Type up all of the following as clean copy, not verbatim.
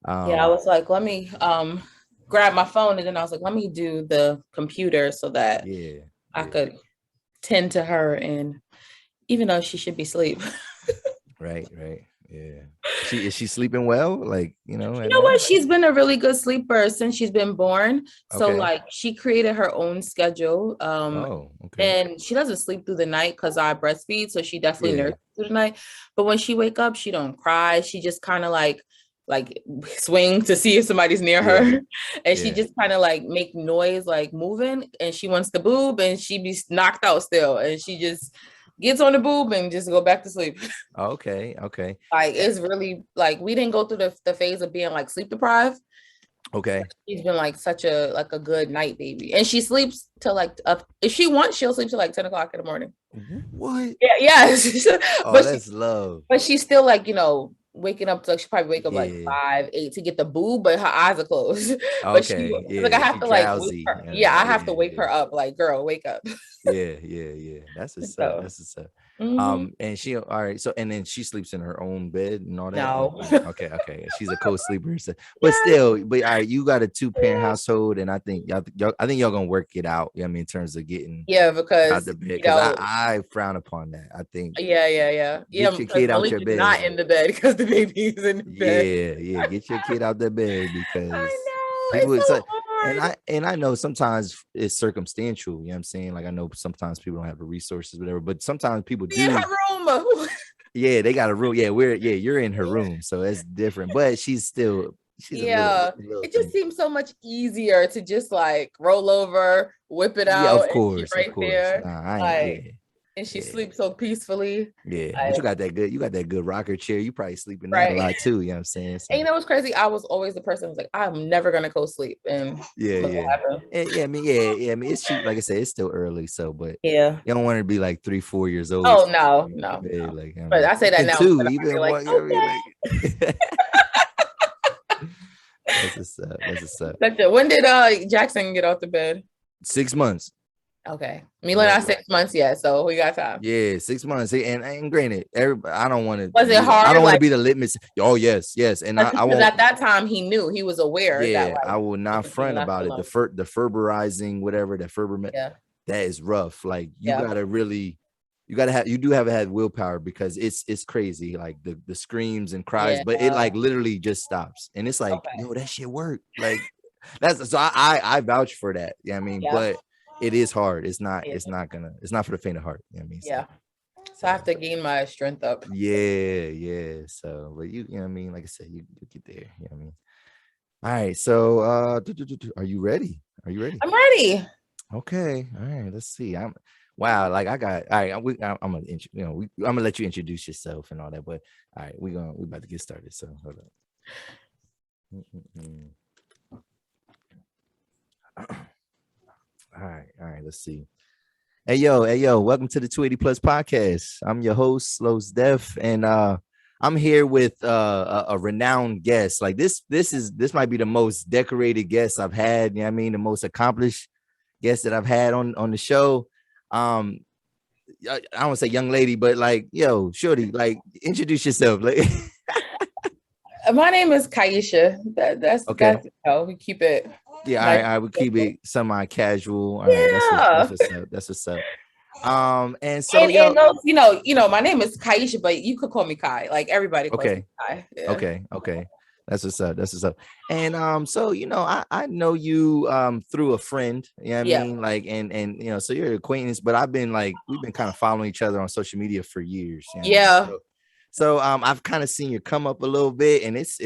Yeah, I was like, let me grab my phone, and then I was like, let me do the computer so that Yeah, I yeah. could tend to her, and even though she should be asleep. Right, right. Yeah. She sleeping well? Like, You at know what? night? She's been a really good sleeper since she's been born. So Okay. like she created her own schedule. Oh, okay. And she doesn't sleep through the night because I breastfeed, so she definitely Yeah. nurses through the night. But when she wake up, she don't cry. She just kind of like swing to see if somebody's near Yeah. her, and she Yeah. just kind of like make noise like moving, and she wants the boob, and she be knocked out still, and she just gets on the boob and just go back to sleep. Okay. Okay. Like Eh, it's really like we didn't go through the phase of being like sleep deprived. Okay. She's been like such a like a good night baby, and she sleeps till like up. If she wants, she'll sleep till like 10 o'clock in the morning. What? Yeah, yeah. Oh, but she that's love. but she's still like waking up. To, she probably wake up like Yeah. 5, 8 to get the boob, but her eyes are closed. But she Okay. like I Yeah. have She to like wake drowsy. her. Yeah, I have to Yeah. wake Yeah. her up. Like, girl, wake up. Yeah. Yeah. Yeah. That's what's up. So That's what's up. mhm. And she all right. So and then she sleeps in her own bed and all that. No. Okay. Okay. She's a co-sleeper. So, but Yeah, still, but all right, you got a two-parent yeah. household, and I think I think y'all gonna work it out. I mean, in terms of getting Yeah, out because the bed, because I frown upon that. I think yeah. get your Because kid out your Malik is not bed. in the bed because the baby is in the bed. Yeah, yeah, get your kid out the bed I because know people it's it's so like, hard. and I know sometimes it's circumstantial, you know what I'm saying? Like I know sometimes people don't have the resources, whatever, but sometimes people Be in do. her room. Yeah, they got a room. Yeah, you're in her room, so it's different. But she's a Yeah, little it just thing. seems so much easier to just like roll over, whip it Yeah, out, and she of right course. there. Nah, I ain't. Like, Yeah, and she yeah. sleeps so peacefully. Yeah, but Like, you got that good rocker chair. You probably sleep in that a right. lot too. You know what I'm saying? And So you know what's crazy? I was always the person who's like, I'm never gonna go sleep. And yeah, look yeah, what happened. yeah. I mean, it's cheap. Like I said, it's still early. So, but Yeah. you don't want to be like 3, 4 years old. Oh Still no, in the no, bed, no. like I But mean, I say that even now instead two, of I be even like, one. You know what I mean? okay. Like that's what's up. That's what's up. That's it. When did Jackson get off the bed? 6 months. Okay. Mila Yeah, not 6 months yet, so we got time. yeah, 6 months. And granted, everybody, I don't want to Was it be I hard? don't want to Like, be the litmus. Oh yes, yes, and I because won't. at that time he knew he was aware that Yeah, like I will not wasn't being front left about it. alone. The ferberizing, whatever that ferber, Yeah, that is rough. Like you yeah, gotta really, you do have to have willpower because it's crazy. Like the screams and cries, yeah. but it like literally just stops, and it's like, Okay. yo, that shit worked. Like that's so I vouch for that. Yeah, I mean, Yeah, but it is hard. yeah, It's not for the faint of heart. You know what I mean, yeah. So I so have to gain my strength up. yeah, yeah. So, but you know what I mean. Like I said, you get there. You know what I mean. All right. So, are you ready? Are you ready? I'm ready. Okay. All right. Let's see. Wow. Like I got. All right. I'm gonna. I'm gonna let you introduce yourself and all that. But all right, we about to get started. So hold up. Mm-mm-mm. All right. All right. Let's see. Hey yo. Welcome to the 280 Plus podcast. I'm your host, Slows Def, and I'm here with a renowned guest. Like this might be the most decorated guest I've had. You know what I mean? The most accomplished guest that I've had on the show. Um, I don't want to say young lady, but like, yo, shorty, like introduce yourself. Like, My name is Kyesha. okay. That's how we keep it Yeah, nice. I would keep it semi-casual. All right, that's Yeah. what's up. That's what's up. And so And yo, those, my name is Kyesha, but you could call me Kai. Like everybody calls me okay, Kai. Yeah. okay. That's what's up. That's what's up. And so I know you through a friend, you know what I Yeah. mean? Like and so you're an acquaintance, but we've been kind of following each other on social media for years, you know what I mean? Yeah. So I've kind of seen you come up a little bit, and it's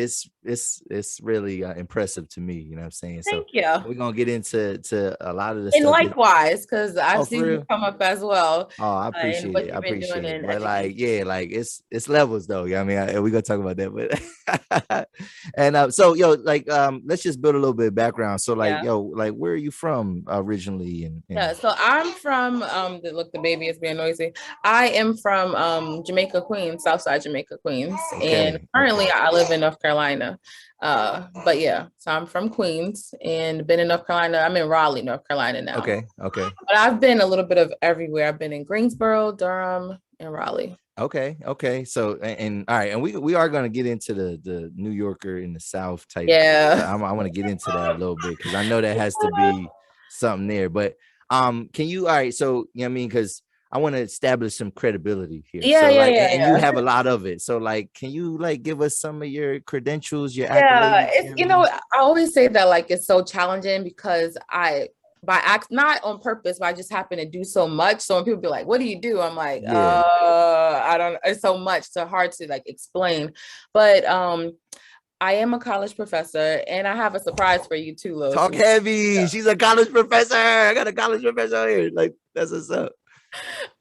really impressive to me. You know what I'm saying? So Thank you. we're gonna get into a lot of the And stuff that. likewise, because I've Oh, for seen you real? come up as well Oh, I in appreciate what it. I you've been doing appreciate it. in But education. like, yeah, like it's levels though. Yeah, I mean, we gonna talk about that, but and so yo, like let's just build a little bit of background. So like, Yeah. yo, like where are you from originally? And Yeah, so I'm from the baby is being noisy. I am from Jamaica, Queens, Southside Jamaica, Queens, and okay, currently okay, I live in North Carolina. But yeah, so I'm from Queens and been in North Carolina. I'm in Raleigh, North Carolina now. okay, okay, But I've been a little bit of everywhere. I've been in Greensboro, Durham, in Raleigh. Okay. So and all right, and we are gonna get into the New Yorker in the South type. Yeah. I want to get into that a little bit because I know that has to be something there. But can you, all right? So you know what I mean, because I want to establish some credibility here. Yeah, So yeah, like, yeah, and you yeah. have a lot of it. So like, can you like give us some of your credentials, your Yeah, accolades, and it's everything? I always say that like it's so challenging because I by act not on purpose, but I just happen to do so much. So when people be like, "What do you do?" I'm like, Yeah. I don't. It's so much, so hard to like explain." But I am a college professor, and I have a surprise for you too, Lo. Talk heavy. She's a college professor. I got a college professor here. Like that's what's up.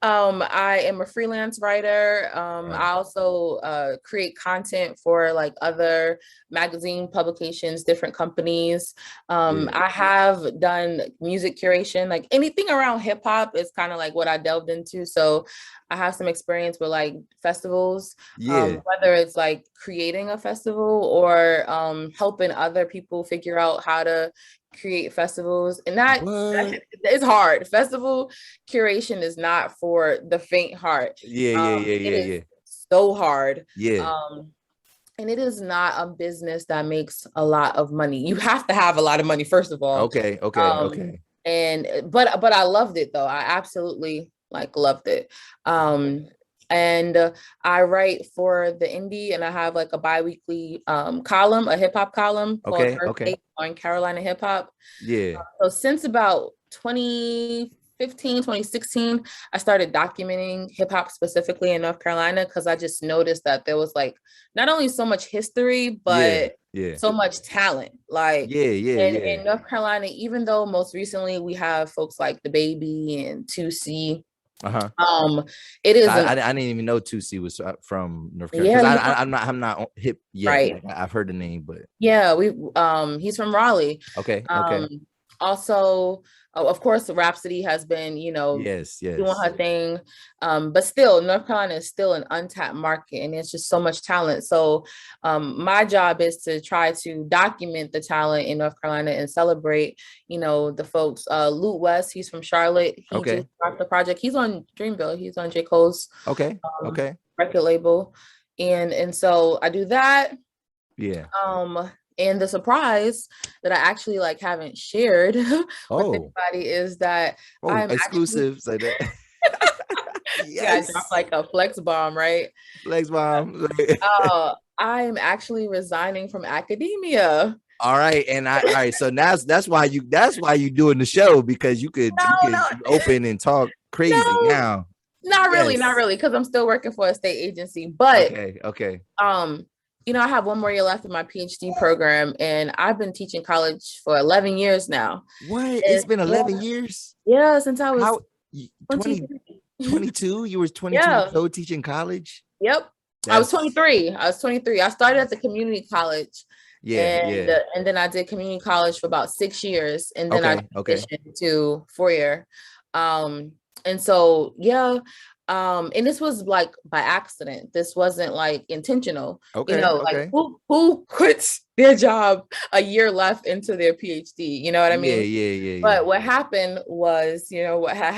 I am a freelance writer. I also create content for like other magazine publications, different companies. Yeah. I have done music curation, like anything around hip hop is kind of like what I delved into. So I have some experience with like festivals, Yeah. whether it's like creating a festival or helping other people figure out how to create festivals. And that What? it's hard. Festival curation is not for the faint heart. It is Yeah. so hard. Yeah. And it is not a business that makes a lot of money. You have to have a lot of money, first of all. Okay. And but I loved it though. I absolutely like loved it. And I write for the Indy, and I have like a bi-weekly column, a hip hop column called First Okay. Take on Carolina hip hop. Yeah. So since about 2015, 2016, I started documenting hip hop specifically in North Carolina because I just noticed that there was like not only so much history, Yeah. but Yeah. so much talent. Like Yeah. in North Carolina, even though most recently we have folks like the Baby and 2C. Uh-huh. It is I didn't even know 2C was from North Carolina yeah, because I'm not hip yet. right. Like, I've heard the name, but Yeah, we he's from Raleigh. okay. Also, of course, Rhapsody has been, Yes. doing her thing. But still, North Carolina is still an untapped market, and it's just so much talent. So my job is to try to document the talent in North Carolina and celebrate, the folks. Lute West, he's from Charlotte. He just dropped the project. He's on Dreamville. He's on J. Cole's Okay. record label. And so I do that. Yeah. And the surprise that I actually like haven't shared with anybody is that I'm exclusives like that. Yes. Yeah, drop like a flex bomb, right? Flex bomb. I'm actually resigning from academia. All right, and all right, so that's why you doing the show, because you could open and talk crazy now. Not really, because I'm still working for a state agency. But okay. I have one more year left in my PhD program, and I've been teaching college for 11 years now. What? It's been 11 years? Yeah, since I was 22? You were 22 years old teaching college? Yep. I was 23. I started at the community college. And then I did community college for about 6 years, and then I transitioned to 4-year. And so and this was like by accident. This wasn't like intentional. Like who quits their job a year left into their PhD? You know what I mean? Yeah. But what happened was, I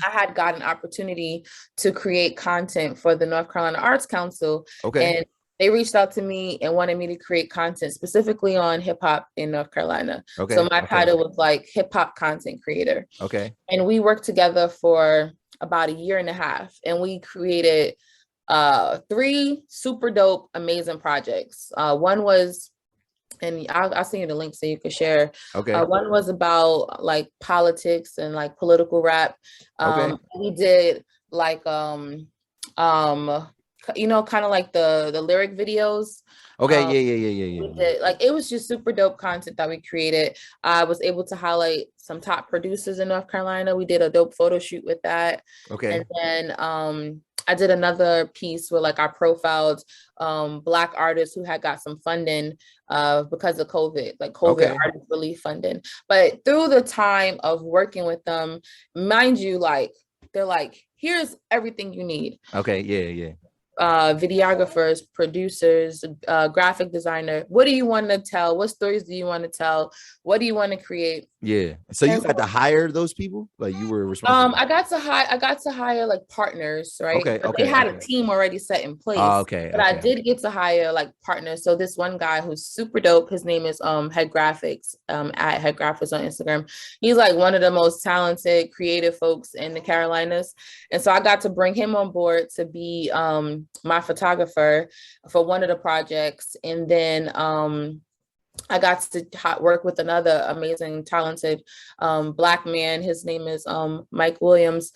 had got an opportunity to create content for the North Carolina Arts Council. And they reached out to me and wanted me to create content specifically on hip hop in North Carolina. So my title was like hip hop content creator. And we worked together for about 1.5 years, and we created 3 super dope, amazing projects. One was, and I'll send you the link so you can share. One was about like politics and like political rap. We did like kind of like the lyric videos. Yeah. We did, like, it was just super dope content that we created. I was able to highlight some top producers in North Carolina. We did a dope photo shoot with that. And then I did another piece where like I profiled Black artists who had got some funding because of COVID, like COVID artist relief funding. But through the time of working with them, mind you, like they're like, here's everything you need. Videographers, producers, graphic designer. What do you want to tell? What stories do you want to tell? What do you want to create? Yeah. So you got to hire those people? Like you were responsible? I got to hire like partners, right? Okay. But they had a team already set in place. Okay. But I did get to hire like partners. So this one guy who's super dope, his name is Head Graphics, at Head Graphics on Instagram. He's like one of the most talented creative folks in the Carolinas. And so I got to bring him on board to be my photographer for one of the projects. And then I got to work with another amazing, talented Black man. His name is Mike Williams.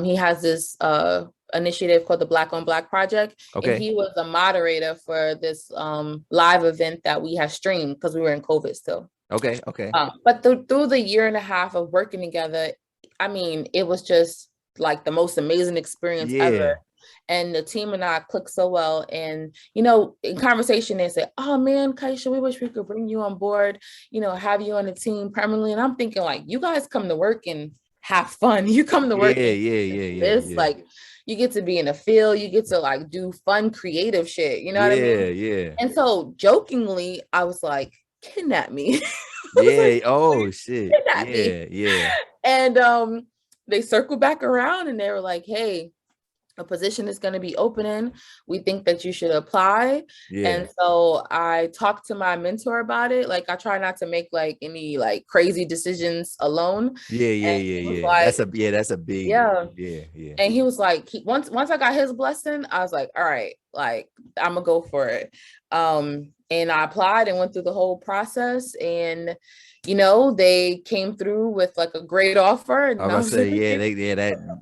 He has this initiative called the Black on Black Project. Okay. And he was a moderator for this live event that we had streamed because we were in COVID still. Okay. But through the year and a half of working together, I mean, it was just like the most amazing experience ever. And the team and I clicked so well. And, you know, in conversation, they said, oh man, Kyesha, we wish we could bring you on board, you know, have you on the team permanently. And I'm thinking like, you guys come to work and have fun. You come to work. Like you get to be in the field. You get to like do fun, creative shit. You know what I mean? Yeah. And so jokingly, I was like, kidnap me. Like, oh shit. Yeah. And they circled back around and they were like, hey, a position is going to be opening. We think that you should apply. And so I talked to my mentor about it. Like I try not to make like any like crazy decisions alone. Yeah. Like, that's a big. Yeah. And he was like, once I got his blessing, I was like, all right, like I'm gonna go for it. And I applied and went through the whole process, and you know, they came through with like a great offer. And I was gonna say,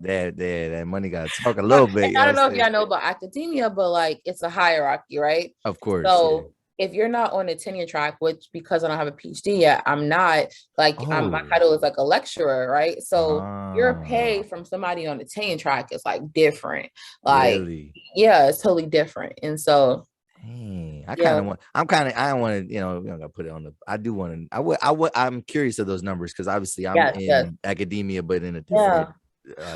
that money got to talk a little bit. I don't know if y'all know about academia, but like it's a hierarchy, right? Of course. So if you're not on a tenure track, which because I don't have a PhD yet, I'm not like my title is like a lecturer, right? So your pay from somebody on the tenure track is like different. Like, yeah, it's totally different. And so dang, I don't want to, you know, we don't gotta put it on the, I do want to, I'm curious of those numbers because obviously I'm in academia, but in a different,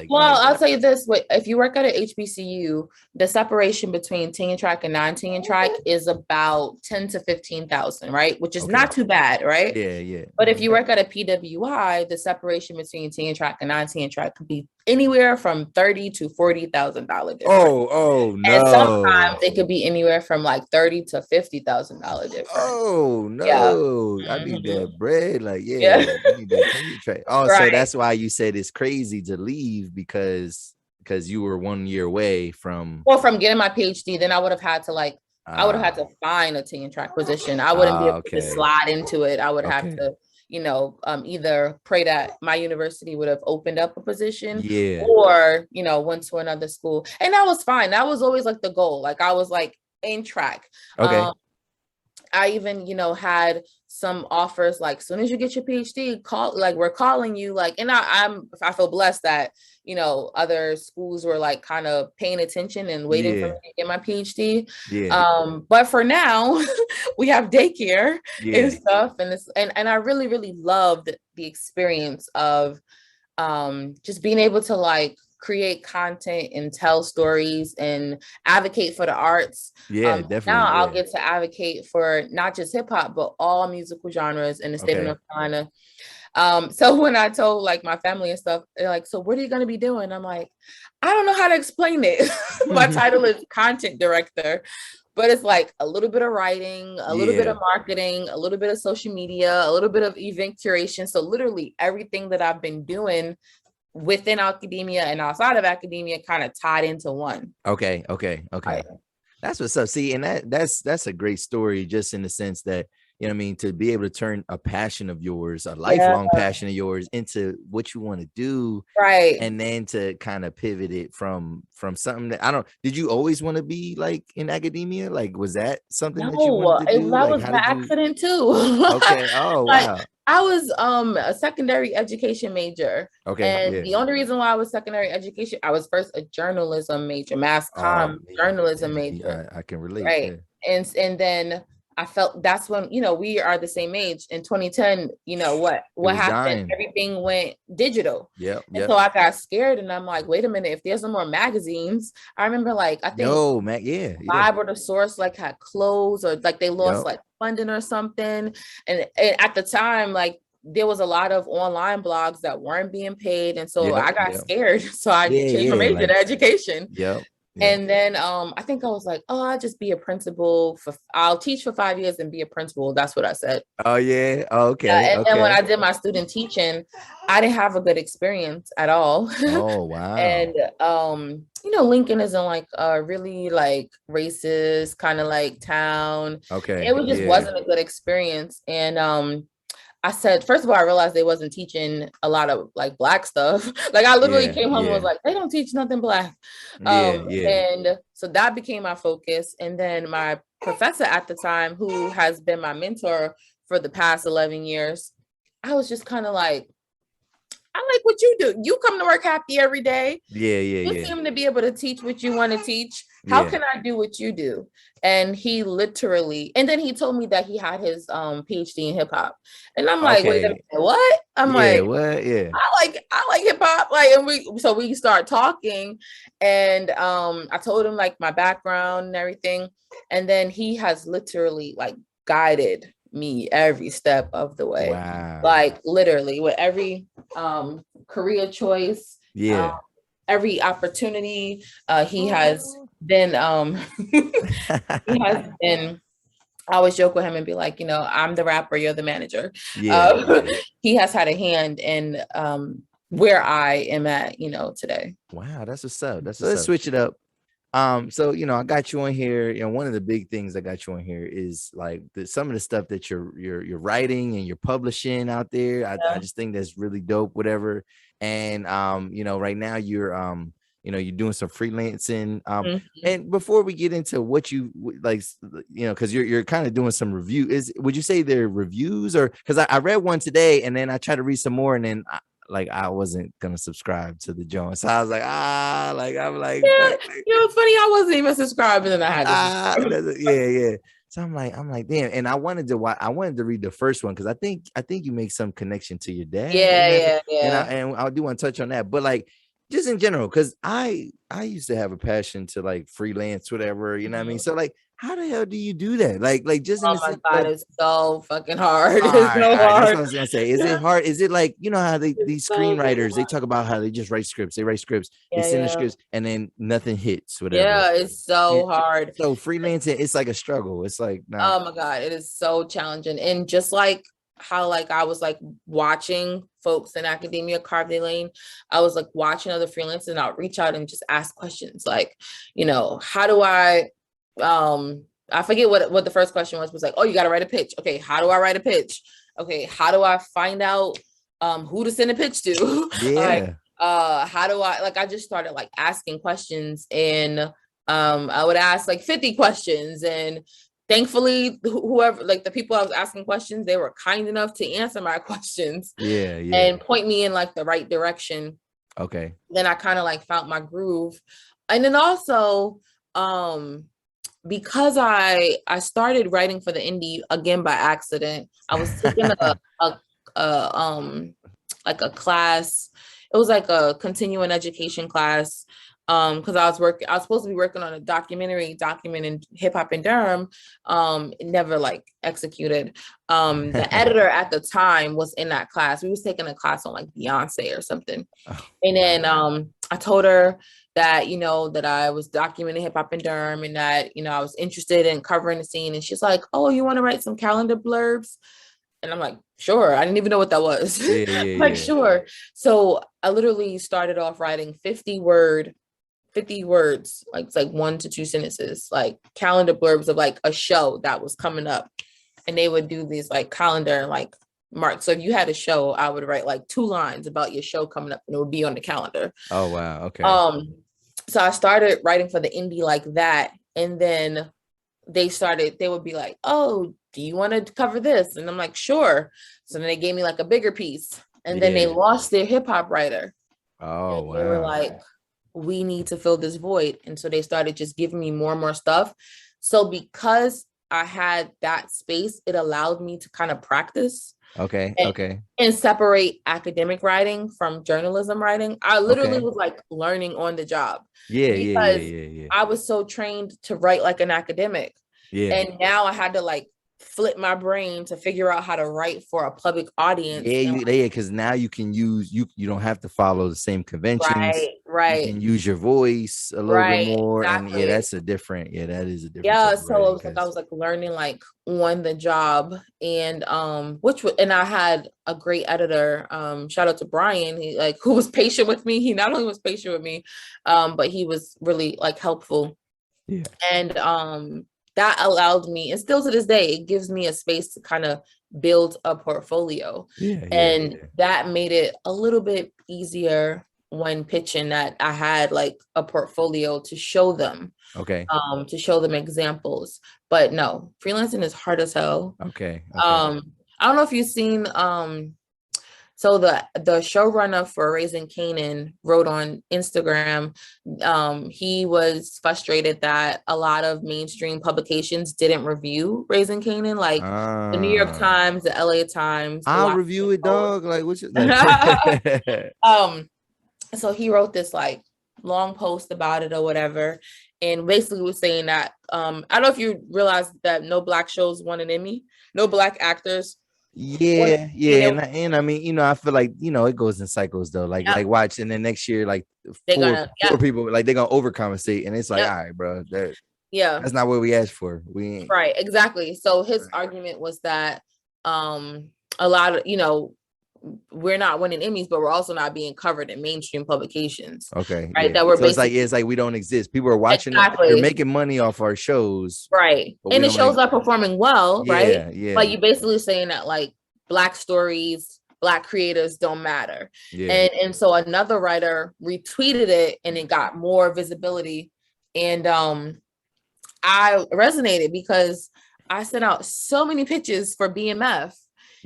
I'll tell you this, if you work at an HBCU, the separation between tenure track and non-tenure track is about 10 to 15,000, right? Which is not too bad, right? Yeah. But if you work at a PWI, the separation between tenure track and non-tenure track could be anywhere from $30,000 to $40,000. Oh no! And sometimes it could be anywhere from like $30,000 to $50,000 difference. Oh no! I need that bread. Like I need that tenure track. Oh, so that's why you said it's crazy to leave because you were 1 year away from. Well, from getting my PhD, then I would have had to like I would have had to find a tenure track position. I wouldn't be able to slide into it. I would have to, you know, either pray that my university would have opened up a position or, you know, went to another school. And that was fine. That was always like the goal. Like I was like in track. I even, you know, had some offers like, as soon as you get your PhD, we're calling you, like, and I feel blessed that, you know, other schools were like kind of paying attention and waiting for me to get my PhD. But for now, we have daycare and stuff, and I really, really loved the experience of just being able to like create content and tell stories and advocate for the arts. Definitely. Now I'll get to advocate for not just hip hop, but all musical genres in the state of North Carolina. So when I told like my family and stuff, they're like, so what are you going to be doing? I'm like, I don't know how to explain it. My title is content director, but it's like a little bit of writing, a little bit of marketing, a little bit of social media, a little bit of event curation. So literally everything that I've been doing within academia and outside of academia kind of tied into one. Okay. That's what's up. See, and that's a great story, just in the sense that, you know what I mean, to be able to turn a passion of yours, a lifelong passion of yours, into what you want to do. Right. And then to kind of pivot it from something that did you always want to be like in academia? Like, was that something that you wanted to do? That was my accident too. Okay. Oh, wow. I was a secondary education major. And the only reason why I was secondary education, I was first a journalism major, mass comm journalism major. I can relate. Right. And then I felt that's when, you know, we are the same age. In 2010, you know, what happened? Everything went digital. And so I got scared, and I'm like, wait a minute, if there's no more magazines, I remember like, I think Vibe or The Source like had closed, or like they lost like funding or something. And at the time, like there was a lot of online blogs that weren't being paid. And so I got Yep. scared. So I changed my major to education. Yep. And then I think I was like, oh, I'll just be a principal I'll teach for 5 years and be a principal. That's what I said. Oh yeah. Okay. And then when I did my student teaching, I didn't have a good experience at all. Oh wow. And you know, Lincoln isn't like a really like racist kind of like town. Okay. It just wasn't a good experience. And I said, first of all, I realized they wasn't teaching a lot of like Black stuff. Like I literally came home and was like, they don't teach nothing Black. And so that became my focus. And then my professor at the time, who has been my mentor for the past 11 years, I was just kind of like, I like what you do. You come to work happy every day. You seem to be able to teach what you want to teach. How can I do what you do? And he literally, and then he told me that he had his Ph.D. in hip hop. And I'm like, wait a minute, what? I'm like, what? Yeah. I like hip hop. Like, and we start talking, and I told him like my background and everything. And then he has literally like guided me every step of the way. Wow. Like literally with every career choice, every opportunity, he has been he has been. I always joke with him and be like, you know, I'm the rapper, you're the manager. He has had a hand in where I am at, you know, today. Wow, that's what's up. Let's switch it up. So, you know, I got you on here. You know, one of the big things I got you on here is like some of the stuff that you're writing and you're publishing out there. I just think that's really dope, whatever. And, you know, right now you're, you know, you're doing some freelancing. And before we get into what you like, you know, cause you're kind of doing some review would you say they're reviews or, cause I read one today and then I tried to read some more and then I wasn't gonna subscribe to the joint, so I was like, I'm like, you know, it's funny, I wasn't even subscribing, and I had to, So I'm like, damn. And I wanted to read the first one because I think you make some connection to your dad. And I do want to touch on that, but like just in general, because I used to have a passion to like freelance, whatever, you know what I mean. So like, how the hell do you do that? Like just oh my God, it's so fucking hard. It's so hard. That's what I was gonna say. Is it hard? Is it like, you know how these screenwriters, they talk about how they just write scripts, they send the scripts and then nothing hits, whatever. Yeah, it's so hard. So freelancing, it's like a struggle. It's like, oh my God, it is so challenging. And just like how like I was like watching folks in academia carve their lane, I was like watching other freelancers and I'll reach out and just ask questions like, you know, how do I forget what the first question was like, oh, you got to write a pitch. Okay, how do I write a pitch? Okay, how do I find out who to send a pitch to? Like, how do I just started like asking questions, and I would ask like 50 questions, and thankfully whoever, like the people I was asking questions, they were kind enough to answer my questions and point me in like the right direction. Okay. Then I kind of like found my groove. And then also because I started writing for the Indy again by accident. I was taking a class. It was like a continuing education class. Because I was supposed to be working on a documentary documenting hip hop in Durham. It never like executed. The editor at the time was in that class. We was taking a class on like Beyonce or something. And then I told her that, you know, that I was documenting hip hop in Durham and that, you know, I was interested in covering the scene. And she's like, oh, you want to write some calendar blurbs? And I'm like, sure. I didn't even know what that was. Sure. So I literally started off writing 50 words, like it's like 1 to 2 sentences, like calendar blurbs of like a show that was coming up. And they would do these like calendar like marks. So if you had a show, I would write like 2 lines about your show coming up and it would be on the calendar. Oh, wow. Okay. So I started writing for the Indy like that. And then they would be like, oh, do you want to cover this? And I'm like, sure. So then they gave me like a bigger piece. And then they lost their hip hop writer. Oh, wow. They were like, we need to fill this void. And so they started just giving me more and more stuff. So because I had that space, it allowed me to kind of practice. Okay. And separate academic writing from journalism writing. I literally was like learning on the job. Yeah. I was so trained to write like an academic. Yeah. And now I had to like flip my brain to figure out how to write for a public audience. Yeah, because now you can use you don't have to follow the same conventions. Right. You can use your voice a little bit more. Exactly. And that is a different yeah. So it was like I was like learning like on the job. And and I had a great editor. Shout out to Brian, he like who was patient with me. He not only was patient with me, but he was really like helpful. Yeah. And that allowed me, and still to this day, it gives me a space to kind of build a portfolio. That made it a little bit easier when pitching, that I had like a portfolio to show them. Okay. To show them examples. But no, freelancing is hard as hell. Okay. I don't know if you've seen so the showrunner for Raising Kanan wrote on Instagram, he was frustrated that a lot of mainstream publications didn't review Raising Kanan, like the New York Times, the LA Times. I'll review it, dog. Like, what's your So he wrote this like long post about it or whatever, and basically was saying that I don't know if you realize that no Black shows won an Emmy, no Black actors. And I mean, I feel like it goes in cycles though. Like watch, and then next year, like four people, like they're gonna overcompensate, and it's like, all right, bro, that's not what we asked for. We ain't. Right, exactly. So his argument was that a lot of we're not winning Emmys, but we're also not being covered in mainstream publications. Okay, right. That we're so it's like we don't exist. People are watching. They're making money off our shows, right? And the shows are performing well, right? Yeah. But you're basically saying that like Black stories, Black creators don't matter. And so another writer retweeted it, and it got more visibility. And I resonated because I sent out so many pitches for BMF,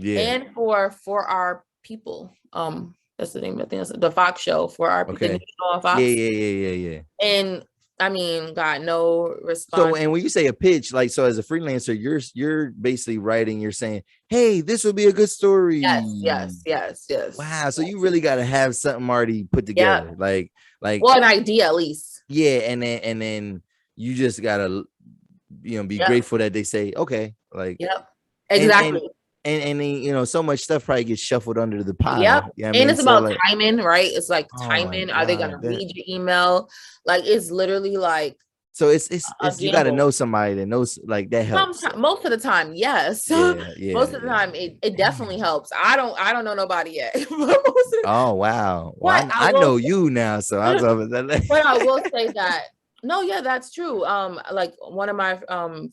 and for our people. That's the name. I think that's the Fox show for our people on Fox. Yeah. And I mean, got no response. So, and when you say a pitch, like, so as a freelancer, you're basically writing. You're saying, "Hey, this would be a good story." Yes. Wow. So you really got to have something already put together, like an idea at least. Yeah, and then you just gotta, be grateful that they say, okay, like, exactly. And then, so much stuff probably gets shuffled under the pile. And it's about timing, right? It's like timing. Are they gonna read your email? Like, it's literally like. So it's you got to know somebody that knows, like, that helps. Most of the time, yes. Most of the time, it definitely helps. I don't know nobody yet. Oh wow! Well, I know you now, so I was over that. But I will say that. No, yeah, that's true. Like one of my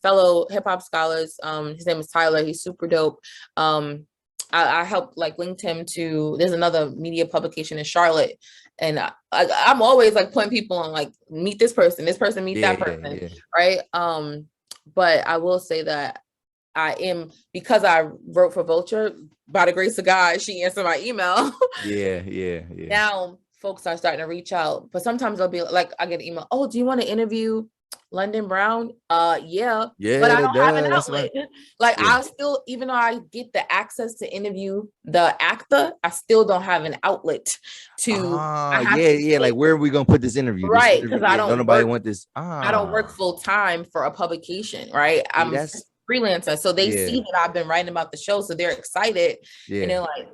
fellow hip hop scholars, his name is Tyler. He's super dope. I helped like linked him to. There's another media publication in Charlotte, and I'm always like putting people on like meet this person, meet that person, right? But I will say that I am, because I wrote for Vulture. By the grace of God, she answered my email. Yeah. Now folks are starting to reach out, but sometimes I'll be like, I get an email. Oh, do you want to interview London Brown? Yeah, but I don't have an outlet. Like, I'll still, even though I get the access to interview the actor, I still don't have an outlet to. Like, where are we gonna put this interview? Right, because I don't. Nobody want this. I don't work full time for a publication, right? I'm a freelancer, so they see that I've been writing about the show, so they're excited, and they're like,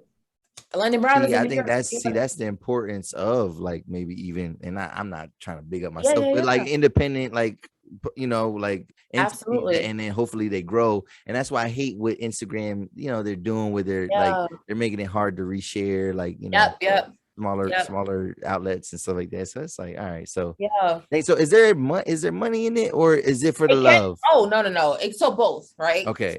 London Brown. I think that's the importance of, like, maybe even, and I'm not trying to big up myself, but like independent, like, like, absolutely, and then hopefully they grow. And that's why I hate what Instagram, they're doing with their like, they're making it hard to reshare, like, smaller outlets and stuff like that. So it's like, all right, so so is there money in it, or is it for the love? Oh, no, it's so both, right? Okay.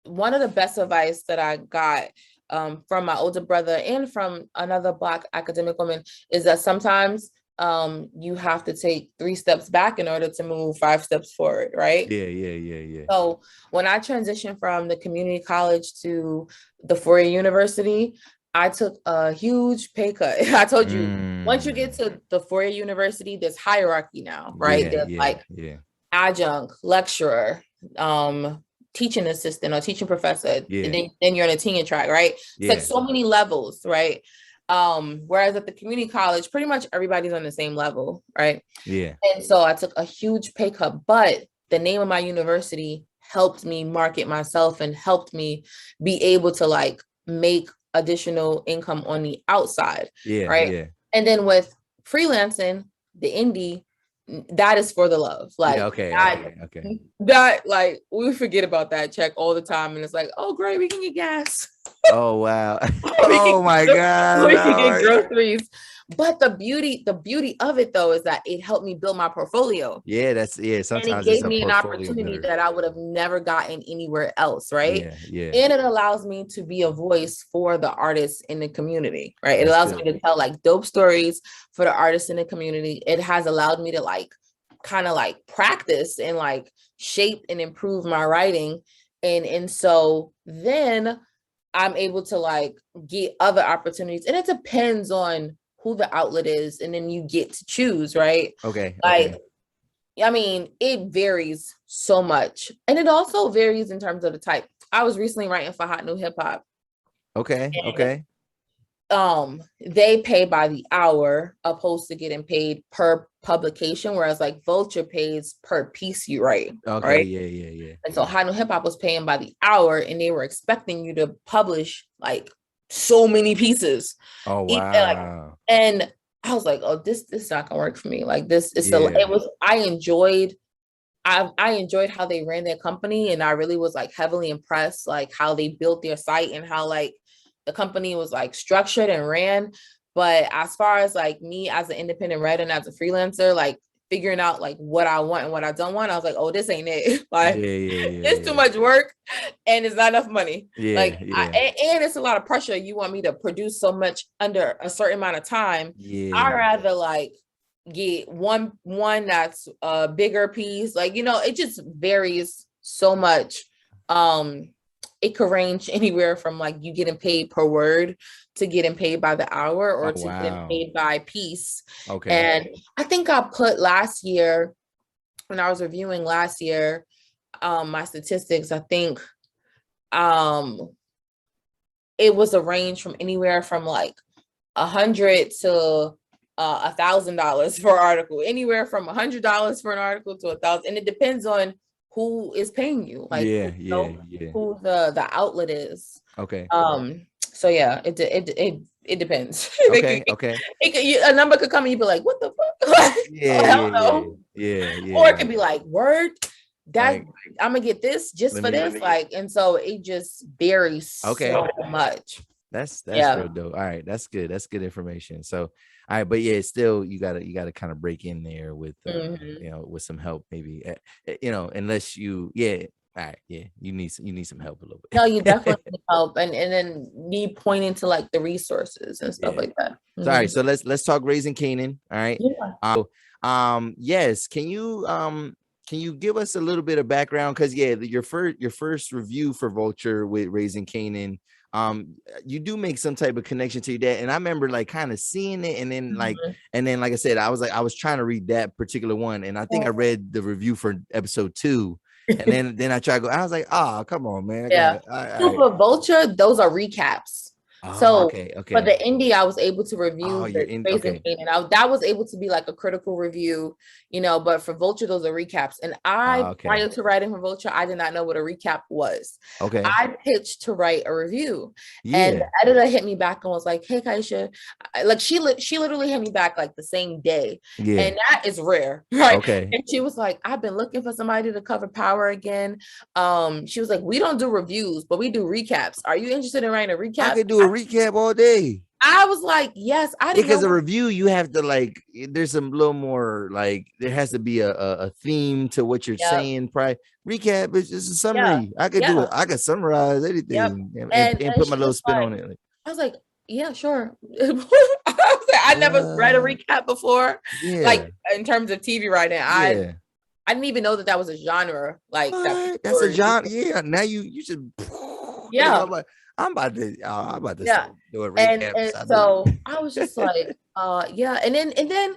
One of the best advice that I got from my older brother and from another Black academic woman is that sometimes you have to take 3 steps back in order to move 5 steps forward, right? Yeah. So when I transitioned from the community college to the 4-year university, I took a huge pay cut. I told you, once you get to the 4-year university, there's hierarchy now, right? There's adjunct, lecturer, teaching assistant or teaching professor, and then you're on a tenure track, right? It's like so many levels, right? Whereas at the community college, pretty much everybody's on the same level, right? And so I took a huge pay cut, but the name of my university helped me market myself and helped me be able to like make additional income on the outside. Yeah. Right. Yeah. And then with freelancing, the indie, that is for the love. Like, yeah, okay. That like we forget about that check all the time. And it's like, oh great, we can get gas. Oh wow. Oh my God. We can get groceries. But the beauty of it though is that it helped me build my portfolio. Yeah, sometimes and it gave me an opportunity that I would have never gotten anywhere else, right? Yeah. And it allows me to be a voice for the artists in the community, right? It allows me to tell like dope stories for the artists in the community. It has allowed me to like kind of like practice and like shape and improve my writing. And so then I'm able to like get other opportunities. And it depends on who the outlet is. And then you get to choose, right? Okay. Like, I mean, it varies so much. And it also varies in terms of the type. I was recently writing for Hot New Hip Hop. Okay. They pay by the hour opposed to getting paid per publication, whereas like Vulture pays per piece you write. Okay. Right? Yeah. And so Hot New Hip Hop was paying by the hour, and they were expecting you to publish like so many pieces. Oh wow. And I was like, oh, this is not gonna work for me. Like this is I enjoyed how they ran their company, and I really was like heavily impressed, like how they built their site and how like the company was like structured and ran. But as far as like me as an independent writer and as a freelancer, like figuring out like what I want and what I don't want, I was like, oh, this ain't it. Like it's too much work and it's not enough money. And it's a lot of pressure. You want me to produce so much under a certain amount of time. I'd rather like get one that's a bigger piece. Like, it just varies so much. It could range anywhere from like you getting paid per word to getting paid by the hour or getting paid by piece. Okay. And I think I put last year, when I was reviewing last year, my statistics, I think it was a range from anywhere from like $100 to $1,000 for an article, anywhere from $100 for an article to $1,000. And it depends on who is paying you, like who the outlet is. Okay. So yeah, it depends. Okay. A number could come and you be like, what the fuck? Yeah. Or it could be like, word, that like, I'm gonna get this just for this. Like, and so it just varies so much. That's real dope. All right, that's good. That's good information. So, all right, but yeah, still you gotta kind of break in there with with some help, maybe. Unless you you need some help a little bit. No, you definitely need help, and then me pointing to like the resources and stuff like that. So, all right, so let's talk Raising Kanan. All right. Yeah. Yes. Can you give us a little bit of background? Because your first review for Vulture with Raising Kanan, you do make some type of connection to that, and I remember like kind of seeing it, and then like I said, I was trying to read that particular one, and I think I read the review for episode 2, and then I tried to go. I was like, oh, come on, man. For Vulture, those are recaps. So okay. For the Indy, I was able to review Raising Kanan. That was able to be like a critical review, but for Vulture, those are recaps. And prior to writing for Vulture, I did not know what a recap was. Okay. I pitched to write a review, and the editor hit me back and was like, "Hey, Kyesha," like she literally hit me back like the same day, and that is rare, right? Okay. And she was like, "I've been looking for somebody to cover Power again." She was like, "We don't do reviews, but we do recaps. Are you interested in writing a recap?" I could do a recap all day. I was like, yes, I didn't because a review, you have to like, there's a little more like, there has to be a theme to what you're saying. Probably recap is just a summary. I could do it. I could summarize anything and put my little spin on it. I was like, yeah, sure. I never read a recap before. Like in terms of TV writing, I didn't even know that was a genre. Like that's a genre. Yeah. Now you should. I'm about to do a recap. And so I was just like, and then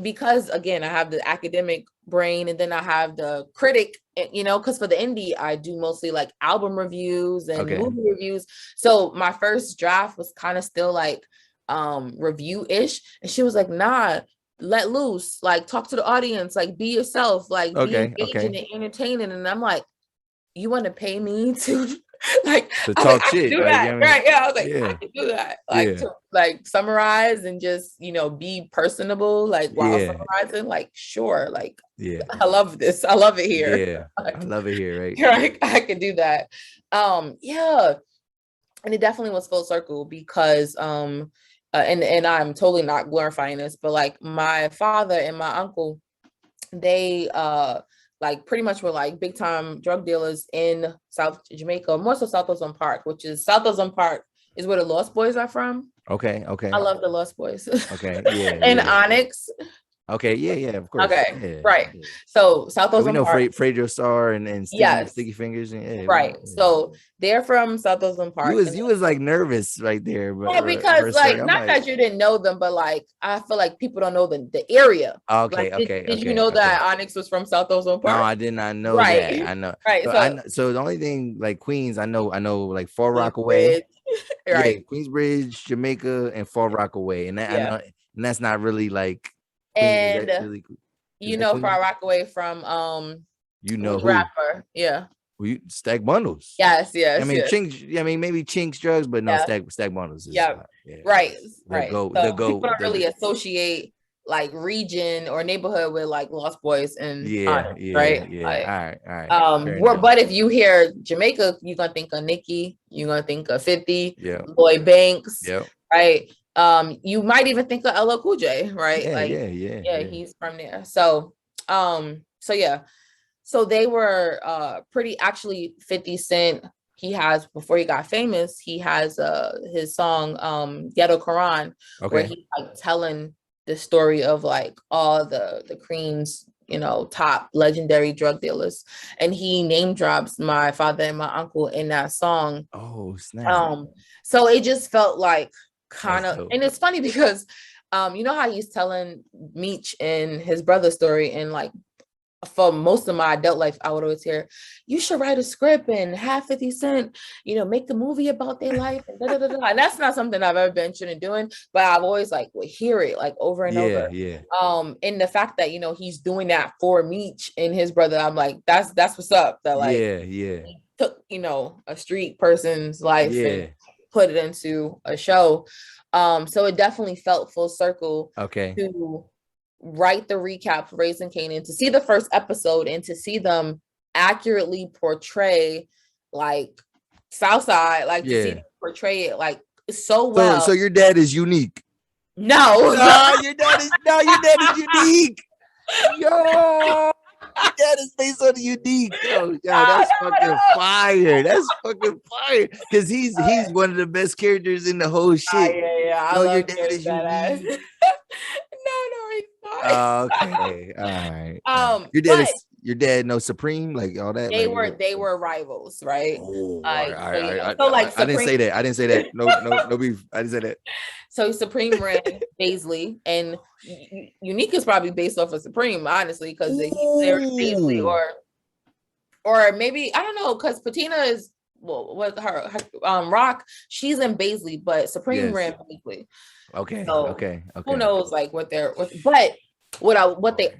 because again I have the academic brain, and then I have the critic, because for the indie I do mostly like album reviews and movie reviews. So my first draft was kind of still like review-ish, and she was like, nah, let loose, like talk to the audience, like be yourself, like be engaging and entertaining. And I'm like, you want to pay me to like to talk shit, do like, that, I mean, right? Yeah, I was like, yeah. I can do that, like to like summarize and just be personable, like while summarizing, like sure, like I love this, I love it here. Like, I love it here, right? Right, I could do that. Yeah, and it definitely was full circle because and I'm totally not glorifying this, but like my father and my uncle, they like pretty much were like big time drug dealers in South Jamaica, more so South Ozone Park, which is South Ozone Park is where the Lost Boys are from. Okay. I love the Lost Boys. Okay. Yeah. And Onyx. Okay. Yeah. Of course. Okay. Right. So South Ozone we know Park. Fraser Star and Sticky Fingers. And, right. So they're from South Ozone Park. You was like nervous right there, but yeah, because like not that you didn't know them, but like I feel like people don't know the area. Okay. Like, did you know that Onyx was from South Ozone Park? No, I did not know that. I know. Right. So the only thing like Queens, I know like Far Rockaway. Right. Yeah, Queensbridge, Jamaica, and Far Rockaway, and that I know, and that's not really like. Queens, and really, Far Rockaway from who rapper, yeah. Stack Bundles. Yes. I mean, Chinks. I mean, maybe Chinks drugs, but no, Stack Bundles. Right. People don't really associate like region or neighborhood with like Lost Boys and right. Yeah. All right. But if you hear Jamaica, you're gonna think of Nicki. You're gonna think of 50. Yeah. Lloyd Banks. Yeah. Right. You might even think of LL Cool J. Right. Yeah. He's from there. So yeah. So they were pretty actually 50 Cent. He has, before he got famous, he has his song Ghetto Quran, where he's like telling the story of like all the Cream's, top legendary drug dealers. And he name drops my father and my uncle in that song. Oh, snap. So it just felt like kind of, and it's funny because you know how he's telling Meech and his brother story, and like for most of my adult life, I would always hear, you should write a script and have 50 Cent, make the movie about their life. And, and that's not something I've ever been interested in doing, but I've always like would hear it like over and over. Yeah. And the fact that, he's doing that for Meech and his brother, I'm like, that's what's up. That like, he took, a street person's life and put it into a show. So it definitely felt full circle. Okay. To write the recap for Raising Kanan, to see the first episode and to see them accurately portray like Southside, like to see them portray it like so well. So your dad is unique. No, your dad is unique. Yo, your dad is based on the unique. Yo, that's fucking fire. That's fucking fire. Because he's one of the best characters in the whole shit. Yeah. No, your dad is unique. No, he's not. Okay, all right. Your dad knows Supreme, like all that. They were rivals, right? Oh, I didn't say that. No beef. I didn't say that. So Supreme ran Baisley, and Unique is probably based off of Supreme, honestly, because they're Baisley, or maybe I don't know, because Patina is with her Rock, she's in Baisley, but Supreme ran Baisley. Okay. So Okay. Who knows like what they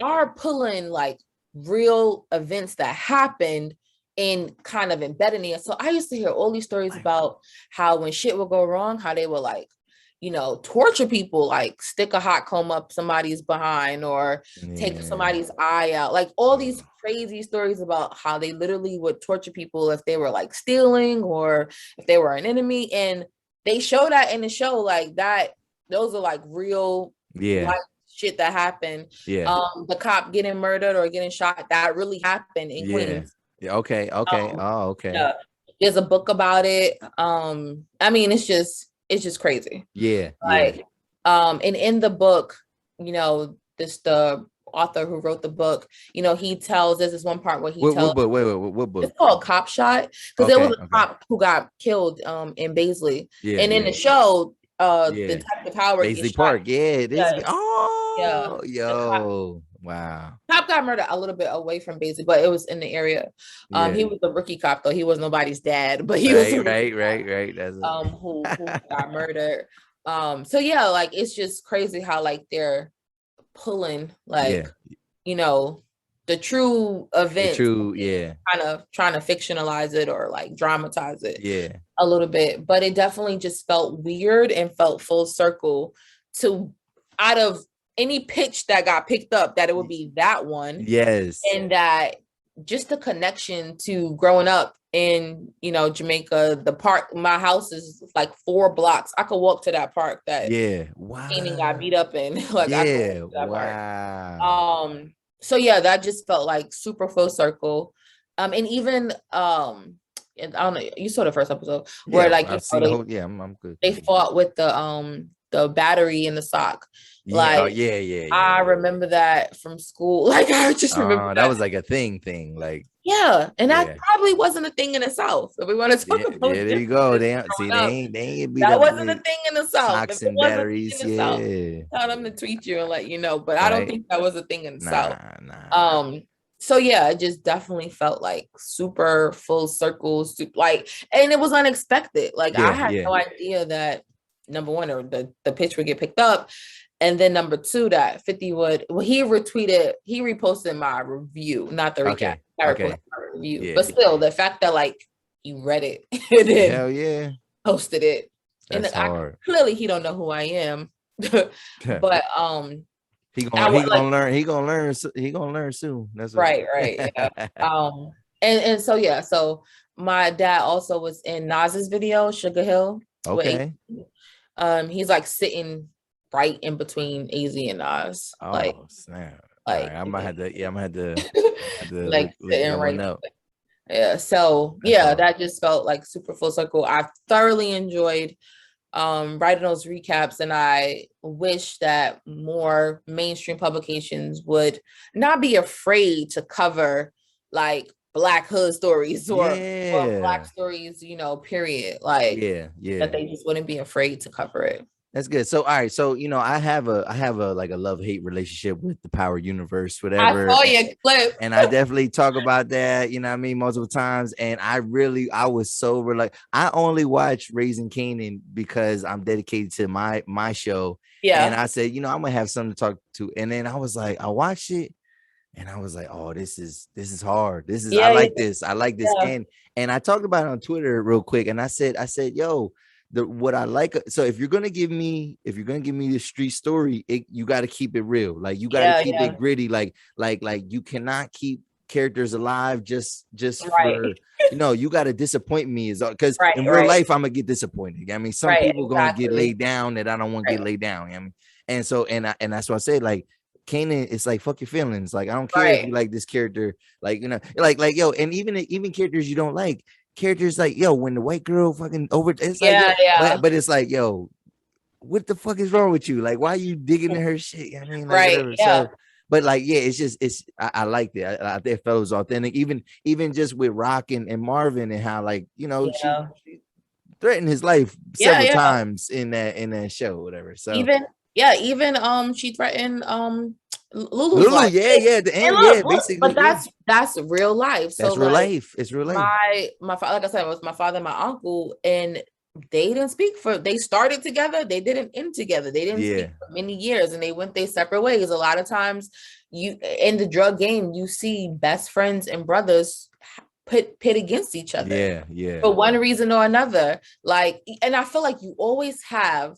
are pulling like real events that happened and kind of embedding it. So I used to hear all these stories about how when shit would go wrong, how they would like, torture people, like stick a hot comb up somebody's behind or take somebody's eye out, like all these crazy stories about how they literally would torture people if they were like stealing or if they were an enemy. And they show that in the show, like that. Those are like real life shit that happened. The cop getting murdered or getting shot, that really happened in Queens. Okay. Okay. Yeah. There's a book about it. I mean, it's just crazy. And in the book, the author who wrote the book, he tells, there's this one part where he tells, what book? It's called Cop Shot, because there was a cop who got killed in Baisley. And in the show, Detective Howard Baisley Park. Wow. Cop got murdered a little bit away from Baisley, but it was in the area. He was a rookie cop, though. He was nobody's dad, but he was right. That's who got murdered. So yeah, like it's just crazy how like they're pulling like the true event. Yeah. Kind of trying to fictionalize it or like dramatize it. Yeah. A little bit, but it definitely just felt weird and felt full circle to out of any pitch that got picked up that it would be that one. Yes. And that just the connection to growing up in, you know, Jamaica, the park, my house is like 4 blocks. I could walk to that park that Kanan got beat up in. Like I could walk to that park. So yeah, that just felt like super full circle. And even and I don't know, you saw the first episode where like I've seen the whole, I'm good. They fought with the battery in the sock. Like I remember that from school. Like I just remember that was like a thing. Like that probably wasn't a thing in the South. If we want to talk about there you go. They ain't beat that up wasn't a thing in the South. Socks and batteries. Tell them to tweet you and let you know. But I don't think that was a thing in the South. So yeah, it just definitely felt like super full circles, like, and it was unexpected. Like I had no idea that number one, or the pitch would get picked up, and then number two, that 50 would. Well, he reposted my review, not the recap. My review, but still, the fact that like you read it and then posted it, that's and hard. Clearly he don't know who I am, but He gonna learn soon. That's right. Yeah. And so my dad also was in Nas's video, Sugar Hill. Okay. He's like sitting right in between AZ and Nas. Oh, like snap. Like right, I'm gonna have to like sitting right now. Yeah. So that just felt like super full circle. I thoroughly enjoyed writing those recaps, and I wish that more mainstream publications would not be afraid to cover like Black hood stories or Black stories, you know, period. Like that they just wouldn't be afraid to cover it. That's good. So, all right. So, you know, I have a like a love-hate relationship with the Power Universe, whatever. I saw your clip. And I definitely talk about that, you know what I mean, multiple times. And I was so like, I only watch Raising Kanan because I'm dedicated to my show. Yeah. And I said, you know, I'm gonna have something to talk to. And then I was like, I watched it and I was like, oh, this is hard. I like this. I like this. Yeah. And I talked about it on Twitter real quick. And I said, yo, what I like, so if you're gonna give me the street story, you got to keep it real. Like you got to keep it gritty. Like you cannot keep characters alive just for, you know, you got to disappoint me, is because in real life I'm gonna get disappointed. I mean, some people gonna get laid down that I don't want to get laid down. You know what I mean? And so and that's why I say, like, Kanan, it's like, fuck your feelings. Like, I don't care if you like this character, like, you know, like yo, and even characters you don't like. Characters like, yo, when the white girl fucking over, it's like, but it's like, yo, what the fuck is wrong with you? Like, why are you digging in her shit? I mean, like, whatever. So, but like, I liked it. I think it felt authentic. Even just with Rock and Marvin, and how, like, you know, she threatened his life several times in that show, whatever. So even she threatened Lulu, at the end, basically. But that's real life. That's real life. It's real life. My like I said, it was my father and my uncle, and they didn't speak they started together, they didn't end together. They didn't speak for many years, and they went their separate ways. A lot of times you in the drug game, you see best friends and brothers pit against each other. For one reason or another. Like, and I feel like you always have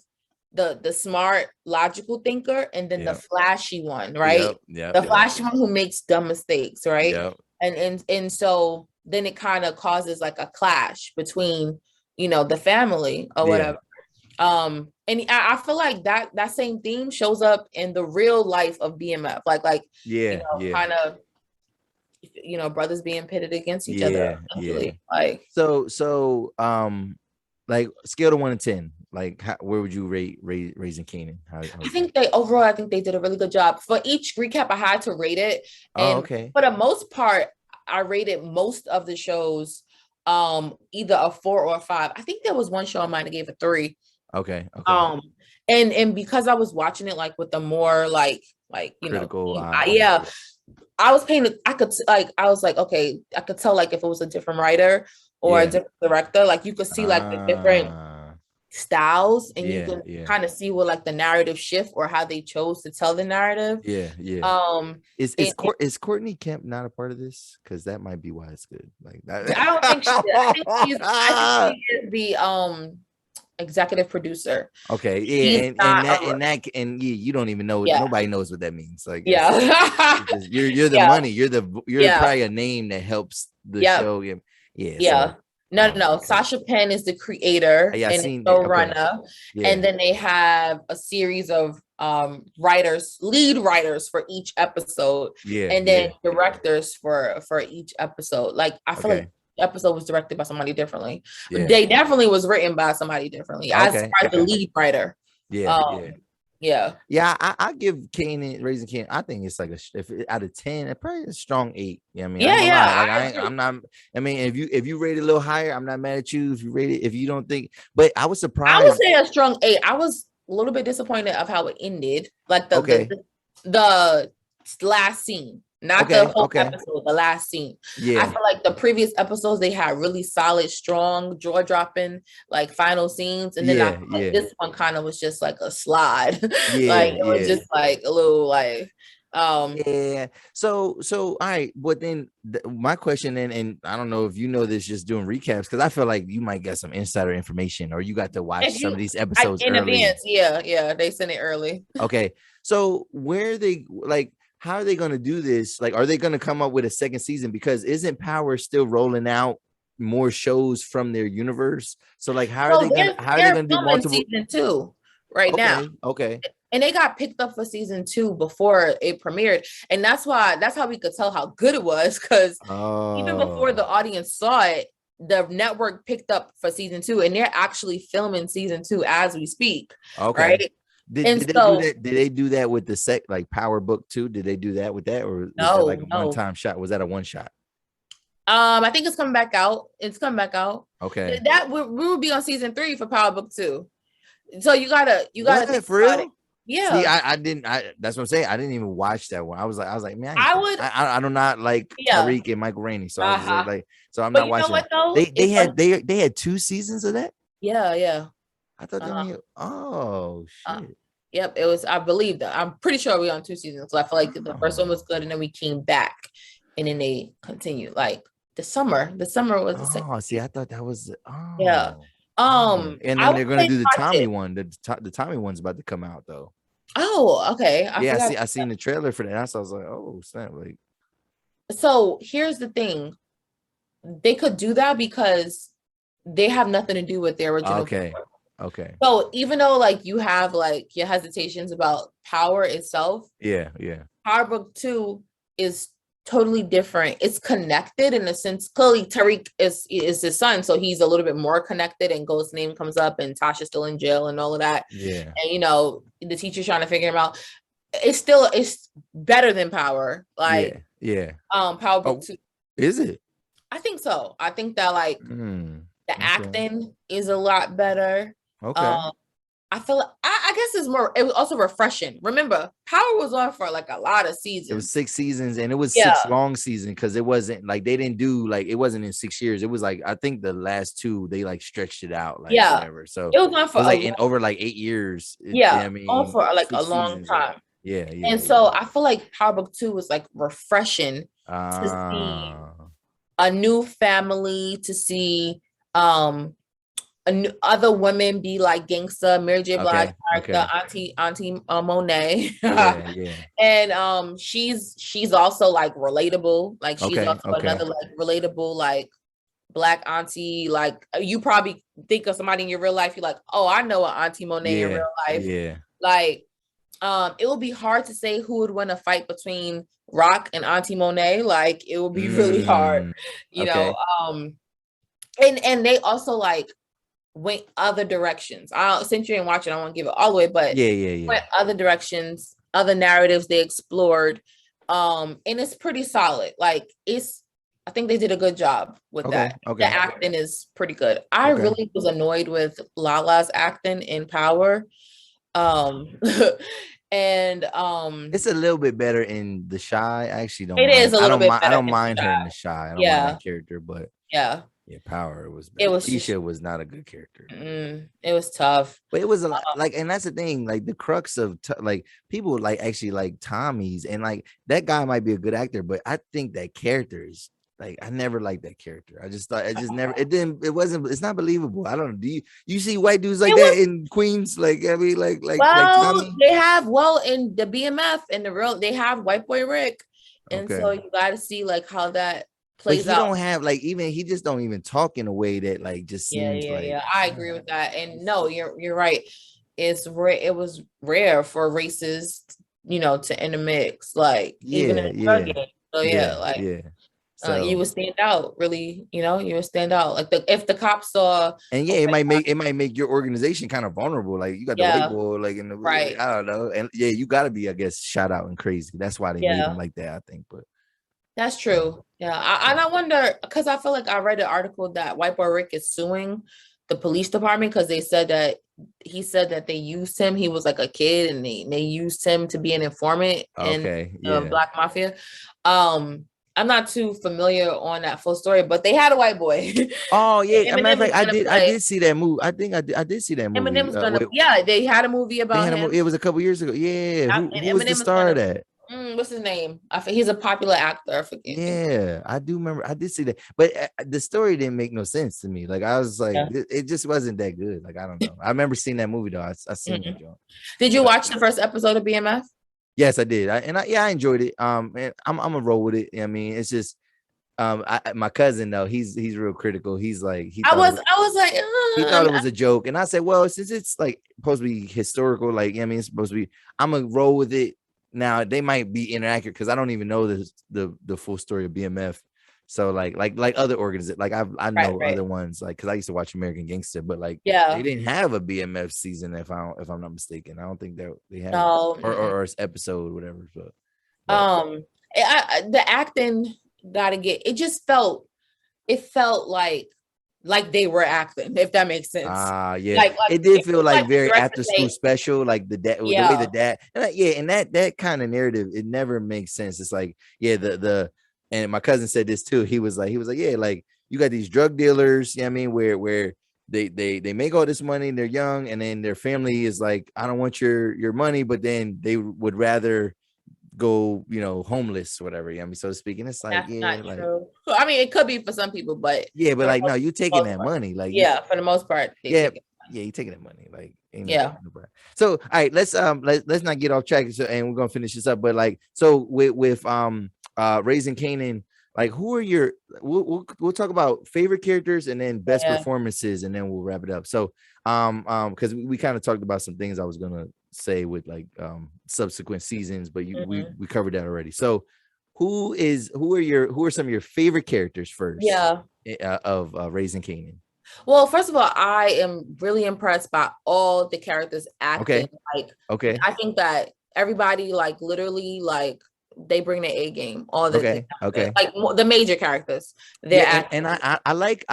the smart, logical thinker, and then the flashy one, right? The flashy one who makes dumb mistakes, right? And so then it kind of causes like a clash between, you know, the family or whatever. And I feel like that same theme shows up in the real life of BMF, like kind of, you know, brothers being pitted against each other. Like so like, scale of 1 to 10. Like, where would you rate Raising Kanan? I think they did a really good job. For each recap, I had to rate it. And for the most part, I rated most of the shows either a 4 or a 5. I think there was one show I might have gave a 3. Okay. And because I was watching it like with the more like you critical, know, I was paying. I was like, okay, I could tell like if it was a different writer or a different director, like you could see like the different styles, and you can kind of see what like the narrative shift or how they chose to tell the narrative. Is Courtney Kemp not a part of this? Because that might be why it's good. Like that. I don't think she is. I think she is the executive producer. Okay, yeah, and you don't even know. Nobody knows what that means. Like, it's just, you're the money. You're probably a name that helps the show. No. Sasha Penn is the creator and showrunner, and then they have a series of lead writers for each episode, and then directors for each episode. Like I feel like the episode was directed by somebody differently. They definitely was written by somebody differently. As far as the lead writer. I give Raising Kanan. I think it's like if out of 10, probably a strong 8. You know what I mean? I'm not. I mean, if you rate it a little higher, I'm not mad at you. If you rate it, if you don't think, but I was surprised. I would say a strong 8. I was a little bit disappointed of how it ended, like the last scene. Not the whole episode, the last scene. I feel like the previous episodes, they had really solid, strong, jaw-dropping, like final scenes. And then this one kind of was just like a slide. It was just like a little like So all right. But then my question, and I don't know if you know this, just doing recaps, because I feel like you might get some insider information, or you got to watch some of these episodes in early. Advance. They sent it early. Okay. So where they like, how are they going to do this? Like, are they going to come up with a second season? Because isn't Power still rolling out more shows from their universe? So like, how are they going to do multiple season 2 now? Okay. And they got picked up for season 2 before it premiered. And that's how we could tell how good it was. Because even before the audience saw it, the network picked up for season 2, and they're actually filming season 2 as we speak. Okay. Right? Did they do that? Did they do that with the like Power Book 2? Did they do that with that, or was that like a one-time shot? Was that a one shot? I think it's coming back out. It's coming back out. Okay. That we will be on season 3 for Power Book 2. So you gotta think for real? Yeah. See, I didn't. That's what I'm saying. I didn't even watch that one. I was like, man, I do not like Tariq and Michael Rainey, so I was like, so I'm not watching. Know what, though? They had 2 seasons of that. Yeah. I thought they only. Oh shit. Yep, it was. I believe that. I'm pretty sure we on 2 seasons. So I feel like the first one was good, and then we came back, and then they continued. Like the summer was the second. Oh, see, I thought that was. Yeah. And then they're gonna do the Tommy one. The Tommy one's about to come out though. Oh, okay. I seen the trailer for that. So I was like, oh snap! Like, so here's the thing: they could do that because they have nothing to do with their original. Okay. So even though like you have like your hesitations about Power itself, Power Book 2 is totally different. It's connected in a sense. Clearly Tariq is his son, so he's a little bit more connected, and Ghost's name comes up, and Tasha's still in jail and all of that. And the teacher's trying to figure him out. It's better than Power. Like Power Book 2. Is it? I think so. I think that like the acting is a lot better. Okay. I feel like, I guess it was also refreshing. Remember, Power was on for like a lot of seasons. It was 6 seasons, and it was 6 long seasons, because it wasn't like they didn't do like it wasn't in 6 years. It was like I think the last 2 they like stretched it out, like whatever. So it was on for like in over like 8 years. I mean, on for like a long time. So I feel like Power Book 2 was like refreshing to see a new family, to see other women be like gangsta, Mary J. Blige character, Auntie Monet, and she's also like relatable, like she's also another like relatable like Black auntie. Like you probably think of somebody in your real life, you're like, oh, I know an Auntie Monet in real life. Like it would be hard to say who would win a fight between Rock and Auntie Monet. Like it would be really hard, you know. And they also like went other directions. Since you didn't watch it, I won't give it all the way, but went other directions, other narratives they explored. And it's pretty solid. Like I think they did a good job with that. The acting is pretty good. I really was annoyed with Lala's acting in Power. And it's a little bit better in The Shy. I actually don't. It is a little bit better. I don't mind her in The Shy. I don't mind that character, but Yeah, Power was bad. It was Kyesha was not a good character. It was tough. But it was a lot, like, and that's the thing, like the crux of like people like actually like Tommy's, and like that guy might be a good actor, but I think that character is like, I never liked that character. I just thought it's not believable. I don't know. Do you see white dudes like that in Queens? Like, I mean, like Tommy? They have in the BMF and the real, they have white boy Rick, and so you got to see like how that plays out. Don't have like, even he just don't even talk in a way that like just seems I agree with that. And no, you're right. It was rare for races, to intermix, like even in the drug game. So you would stand out, really. You would stand out. Like if the cops saw, and it might make your organization kind of vulnerable. Like you got the white boy, like in the right. I don't know, and you got to be, I guess, shout out and crazy. That's why they made him like that, I think. But that's true. Yeah, I wonder, because I feel like I read an article that White Boy Rick is suing the police department because he said that they used him. He was like a kid, and they used him to be an informant in Black Mafia. I'm not too familiar on that full story, but they had a white boy. Oh yeah, I did see that movie. I think I did see that movie. Eminem's they had a movie about him. It was a couple years ago. Yeah, who was the star of that? What's his name? He's a popular actor. I forget. Yeah, I do remember. I did see that, but the story didn't make no sense to me. Like I was like, it just wasn't that good. Like I don't know. I remember seeing that movie though. I seen it. Did you watch the first episode of BMF? Yes, I did. I enjoyed it. And I'm a roll with it. I mean, it's just my cousin though, he's real critical. He's like, I was like, he thought it was a joke, and I said, well, since it's like supposed to be historical, like it's supposed to be, I'm gonna roll with it. Now they might be inaccurate because I don't even know the full story of BMF. So like other organizations, like I know other ones, like because I used to watch American Gangster, but like they didn't have a BMF season if I'm not mistaken. I don't think that they had or episode, whatever. But the acting gotta get, it just felt like they were acting, if that makes sense. Like it did feel like very after school special, like the way the dad, and that kind of narrative, it never makes sense. It's like, and my cousin said this too. He was like, like you got these drug dealers, you know what I mean, where they make all this money, they're young, and then their family is like, I don't want your money, but then they would rather go, homeless, whatever, I mean, so to speak. And it's like, that's not true. I mean, it could be for some people, but but like, no, you taking that money, like for the most part, you taking that money, like So all right, let's not get off track, and we're gonna finish this up. But like, so with Raising Kanan, like, who are your, we'll talk about favorite characters and then best performances, and then we'll wrap it up. So because we kind of talked about some things I was gonna say with like subsequent seasons, but we covered that already. So who are some of your favorite characters first of Raising Kanan? Well, first of all, I am really impressed by all the characters acting. I think that everybody, like, literally, like, they bring their A game. All the like the major characters. And I like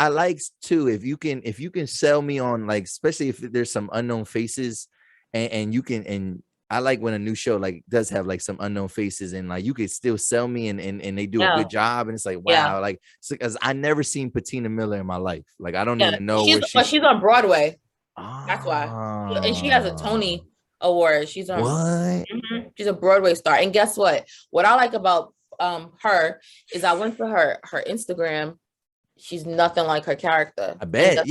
too, if you can sell me on, like, especially if there's some unknown faces, and you can, and I like when a new show like does have like some unknown faces, and like you could still sell me, and they do a good job, and it's like, wow, like, because I never seen Patina Miller in my life. Like I don't even know she's on Broadway. That's why. And she has a Tony Award. She's on what? She's a Broadway star. And guess what? What I like about her is I went to her Instagram. She's nothing like her character. I bet.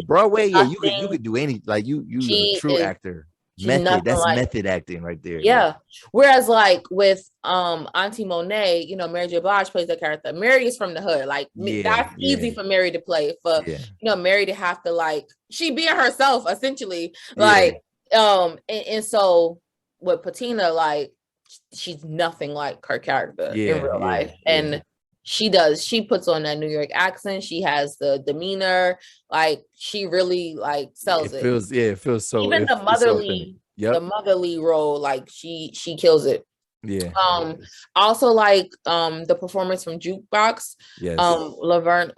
Broadway. Yeah, you could do any, like you a true actor. Method. That's method acting right there. Yeah. Whereas like with Auntie Monet, Mary J. Blige plays that character. Mary is from the hood. Like that's easy for Mary to play. For Mary to have to, like, she being herself essentially. Like and so with Patina, like, she's nothing like her character in real life. And she puts on that New York accent. She has the demeanor. Like, she really, like, sells it. It feels so. Even the motherly role, like, she kills it. Yeah. Also, like, the performance from Jukebox. Yes. Laverne.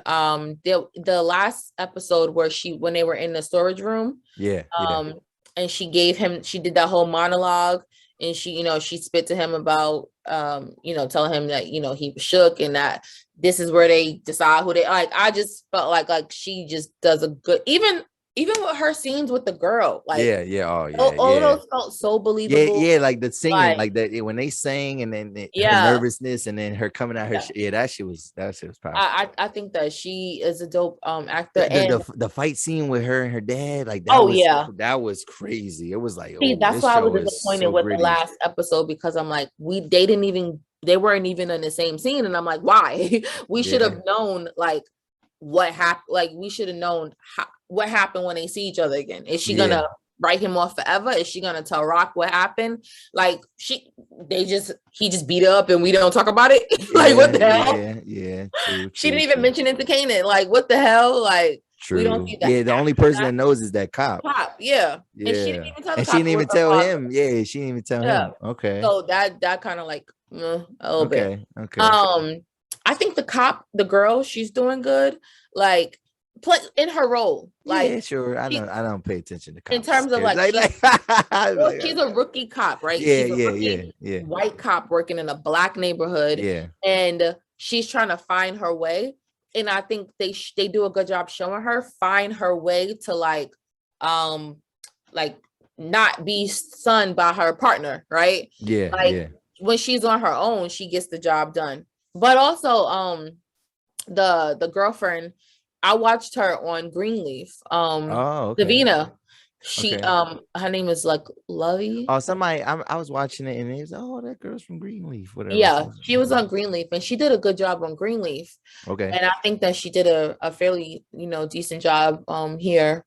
The last episode when they were in the storage room. And she did that whole monologue, and she spit to him about, telling him that, he was shook, and that this is where they decide who they like. I just felt like she just does a good, even with her scenes with the girl, like all those felt so believable. Yeah, like the singing, like that when they sang, and then her nervousness, and then her coming out her that shit was powerful. I think that she is a dope actor. The fight scene with her and her dad, like that was crazy. It was like, that's why I was disappointed with the last episode, because I'm like, they weren't even in the same scene, and I'm like, why? We should have known like what happened. Like we should have known what happened when they see each other again. Is she gonna write him off forever? Is she gonna tell Rock what happened? Like he just beat her up and we don't talk about it. Like what the hell? True, she didn't even mention it to Kanan. Like what the hell? Like we don't see that. The only person that knows is that cop. And she didn't even tell. And she didn't even tell him. Yeah, she didn't even tell him. Okay. So that kind of like a little bit. Okay. I think the girl, she's doing good. Like play in her role. Like sure. I don't pay attention to cops. In terms of she's a rookie cop, right? White cop working in a black neighborhood. And she's trying to find her way. And I think they do a good job showing her find her way to like not be sunned by her partner, right? When she's on her own, she gets the job done. But also the girlfriend, I watched her on Greenleaf. Davina. She her name is like Lovey. Somebody I was watching it and it was that girl's from Greenleaf, whatever. Yeah, she was on Greenleaf and she did a good job on Greenleaf. Okay. And I think that she did a fairly, decent job here.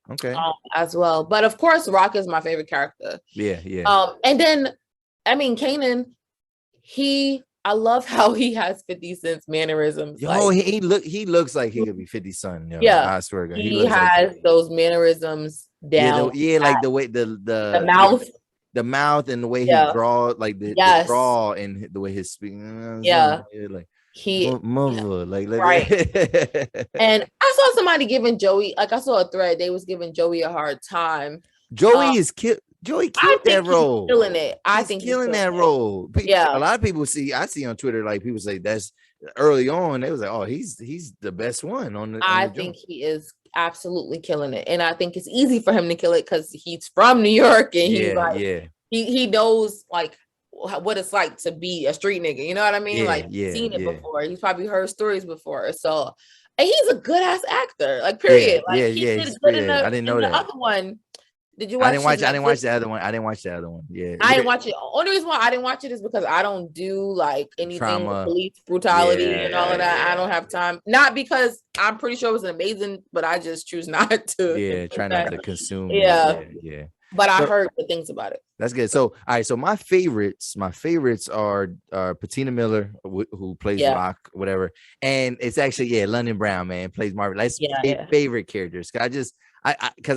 Okay. As well. But of course, Rock is my favorite character. Yeah. And then Kanan, I love how he has 50 Cent's mannerisms. He looks like he could be 50's son. I swear to God. He has those mannerisms down. Like the way the mouth. The mouth and the way he draw, like the draw and the way his speaking. Like mother, like right. And I saw somebody giving Joey, like I saw a thread, they was giving Joey a hard time. Joey Joey killed that role. He's killing it. I think he's killing that role. A lot of people I see on Twitter, like people say that's early on. They was like, he's the best one on the. I think he is absolutely killing it, and I think it's easy for him to kill it because he's from New York and he knows like what it's like to be a street nigga. You know what I mean? He's seen it before. He's probably heard stories before. So, and he's a good ass actor. Like period. He did good in I didn't know that. The other one. Did you watch? I didn't watch the other one. Yeah, I didn't watch it. Only reason why I didn't watch it is because I don't do like anything with police brutality and all of that. I don't have time. Not because I'm pretty sure it was amazing, but I just choose not to. Try not to consume. Yeah. But I heard good things about it. That's good. So, all right. So my favorites are Patina Miller, who plays Rock, whatever, and it's actually London Brown, man, plays Marvin. That's favorite characters. Because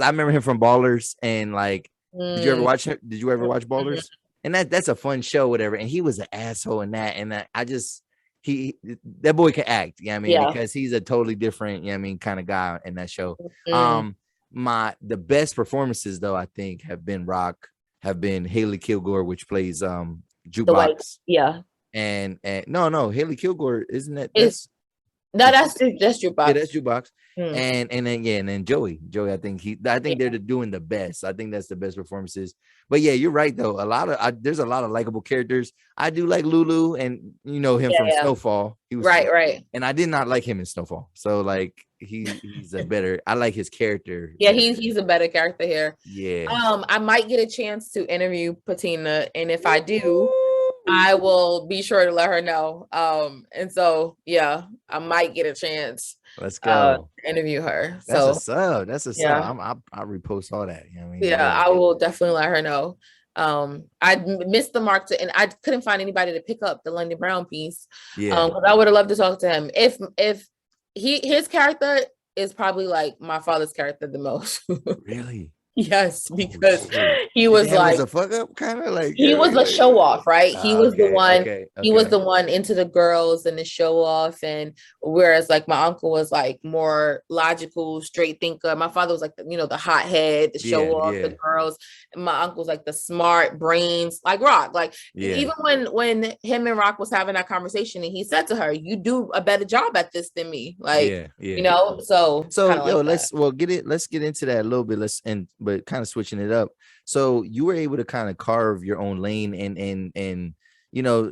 I remember him from Ballers, and like, did you ever watch him? Did you ever watch Ballers? And that's a fun show, whatever. And he was an asshole in that, and that boy can act. You know what I mean? Because he's a totally different, kind of guy in that show. The best performances though, I think, have been Hailey Kilgore, which plays Jukebox. And no, Hailey Kilgore, isn't that? That's Jukebox. Yeah, that's Jukebox. And then Joey, I think they're doing the best. I think that's the best performances. But you're right though. There's a lot of likable characters. I do like Lulu, and him from Snowfall. He was right. And I did not like him in Snowfall. So like he's a better. I like his character. Yeah, he's a better character here. Yeah. I might get a chance to interview Patina, and if I do, I will be sure to let her know. And so I might get a chance. Let's go interview her. That's a sub. I'll repost all that. You know what I mean? I will definitely let her know. I missed the mark and I couldn't find anybody to pick up the London Brown piece. Because I would have loved to talk to him. If his character is probably like my father's character the most. Really? Yes, because he was like a fuck up kind of like he was a show off, right? He was the one. He was the one into the girls and the show off, and whereas like my uncle was like more logical, straight thinker. My father was like the hothead, the show off, the girls. And my uncle was like the smart brains, like Rock. Like even when him and Rock was having that conversation, and he said to her, "You do a better job at this than me." Like so yo, like let's get into that a little bit. But kind of switching it up. So you were able to kind of carve your own lane and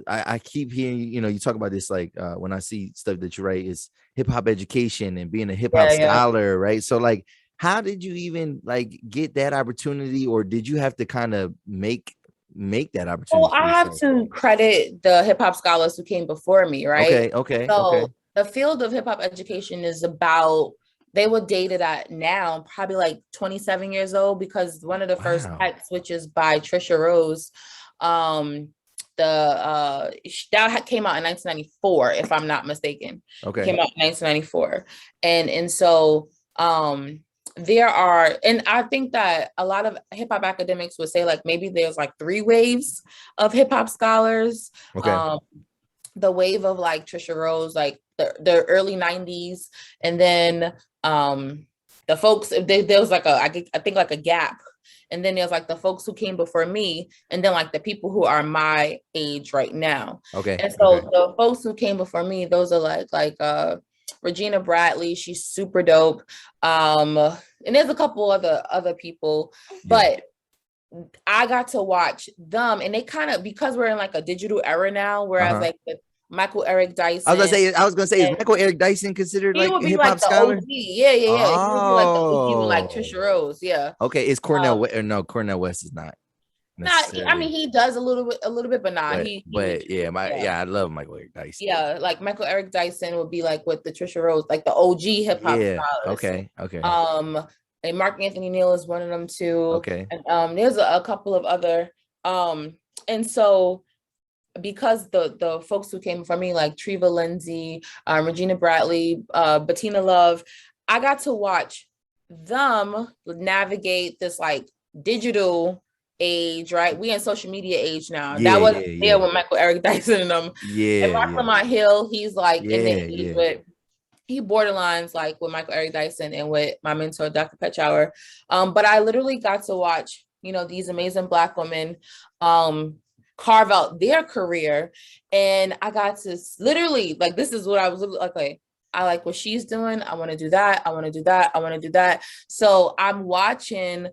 I keep hearing, you talk about this, like when I see stuff that you write is hip hop education and being a hip hop scholar, right? So like, how did you even like get that opportunity, or did you have to kind of make that opportunity? Well, I have to credit the hip hop scholars who came before me, right? So the field of hip hop education is about, they were dated at now probably like 27 years old, because one of the first text switches by Trisha Rose, that came out in 1994, if I'm not mistaken. Came out in 1994, and so there are, and I think that a lot of hip hop academics would say like maybe there's like 3 waves of hip hop scholars. The wave of like Trisha Rose, like the early 90s, and then the folks, there was like I think like a gap, and then there's like the folks who came before me, and then like the people who are my age right now. And so the folks who came before me, those are like Regina Bradley, she's super dope, and there's a couple other people, but I got to watch them, and they kind of, because we're in like a digital era now, whereas like the Michael Eric Dyson. I was gonna say, is Michael Eric Dyson considered like a hip hop scholar? OG. Yeah. He would be like the OG with like Trisha Rose. Yeah. Okay, is Cornell West? No, Cornell West is not. I mean, he does a little bit, but not. I love Michael Eric Dyson. Yeah, like Michael Eric Dyson would be like with the Trisha Rose, like the OG hip hop scholars. Okay. And Mark Anthony Neal is one of them too. And there's a couple of other. And so, because the folks who came from me, like Treva Lindsay, Regina Bradley, Bettina Love, I got to watch them navigate this like digital age, right? We in social media age now. That was there with Michael Eric Dyson and them. And Mark Lamont Hill, he's like in the age with, he borderlines like with Michael Eric Dyson and with my mentor, Dr. Petchower. But I literally got to watch, these amazing Black women carve out their career. And I got to literally, like, this is what I was like, okay, I like what she's doing. I want to do that. I want to do that. I want to do that. So I'm watching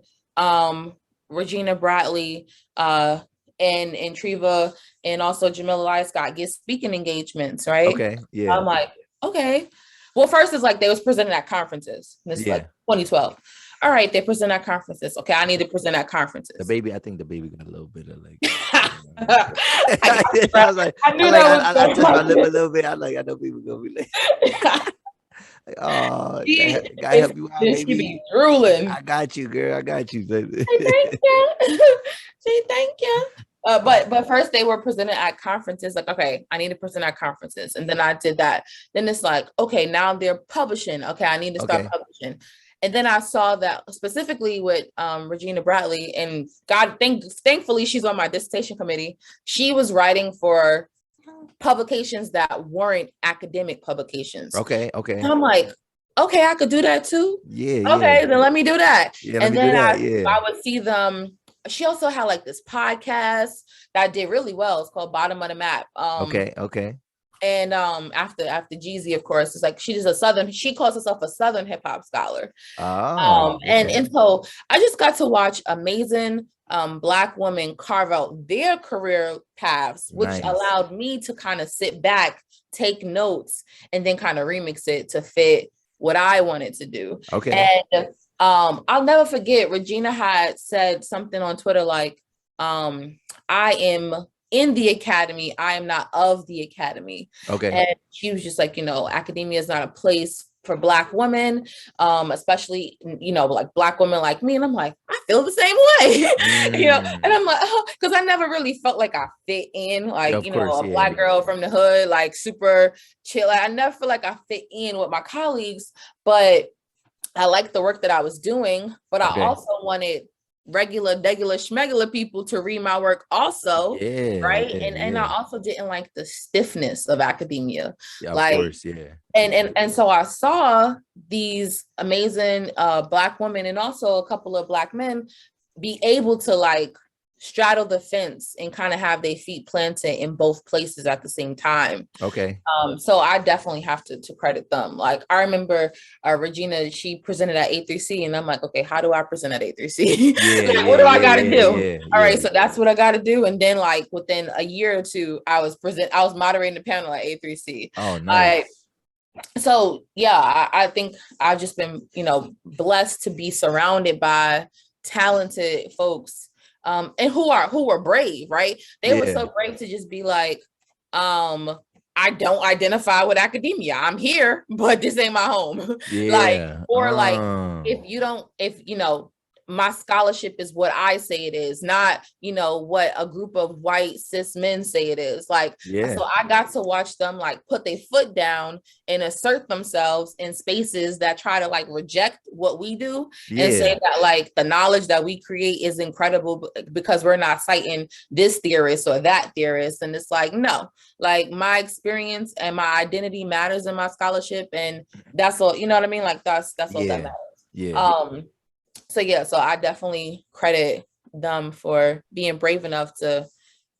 Regina Bradley and Treva and also Jamila Elias Scott get speaking engagements, right? Okay. Yeah. I'm like, okay. Well, first it's like they was presented at conferences. This is like 2012. All right, they present at conferences. Okay, I need to present at conferences. I think the baby got a little bit of like. I was like, I touched my lip a little bit. I know people gonna be like, oh, gotta help you out, baby. She be drooling. I got you, girl. I got you. Thank you. Thank you. But first they were presented at conferences. Like, okay, I need to present at conferences, and then I did that. Then it's like, okay, now they're publishing. Okay, I need to start publishing. And then I saw that specifically with Regina Bradley, and thankfully she's on my dissertation committee. She was writing for publications that weren't academic publications. Okay. And I'm like, okay, I could do that too. Yeah. Okay, then let me do that. Yeah, and then I would see them. She also had like this podcast that did really well. It's called Bottom of the Map. Okay. And after Jeezy, of course, it's like she calls herself a Southern hip hop scholar. And so I just got to watch amazing Black women carve out their career paths, which allowed me to kind of sit back, take notes, and then kind of remix it to fit what I wanted to do. Okay. And I'll never forget, Regina had said something on Twitter like, I am in the academy, I am not of the academy. Okay. And she was just like, academia is not a place for Black women, especially, like Black women like me. And I'm like, I feel the same way, and I'm like, because I never really felt like I fit in, like, a Black girl from the hood, like super chill. Like, I never feel like I fit in with my colleagues, but I liked the work that I was doing, but I also wanted regular schmegular people to read my work also. Right. And I also didn't like the stiffness of academia. Yeah, of course, yeah. And so I saw these amazing Black women and also a couple of Black men be able to like straddle the fence and kind of have their feet planted in both places at the same time. Okay. So I definitely have to credit them. Like I remember Regina, she presented at A3C and I'm like, okay, how do I present at A3C? Like, what do I got to do? All right, so that's what I got to do. And then like within a year or two, I was moderating the panel at A3C. Oh, nice. So yeah, I think I've just been, you know, blessed to be surrounded by talented folks. And who were brave, right? They were so brave to just be like, I don't identify with academia. I'm here, but this ain't my home. If you know, my scholarship is what I say it is, not, you know, what a group of white cis men say it is. Like, so I got to watch them like put their foot down and assert themselves in spaces that try to like reject what we do and say that like the knowledge that we create is incredible because we're not citing this theorist or that theorist. And it's like, no, like my experience and my identity matters in my scholarship. And that's all, you know what I mean? Like that's all that matters. So I definitely credit them for being brave enough to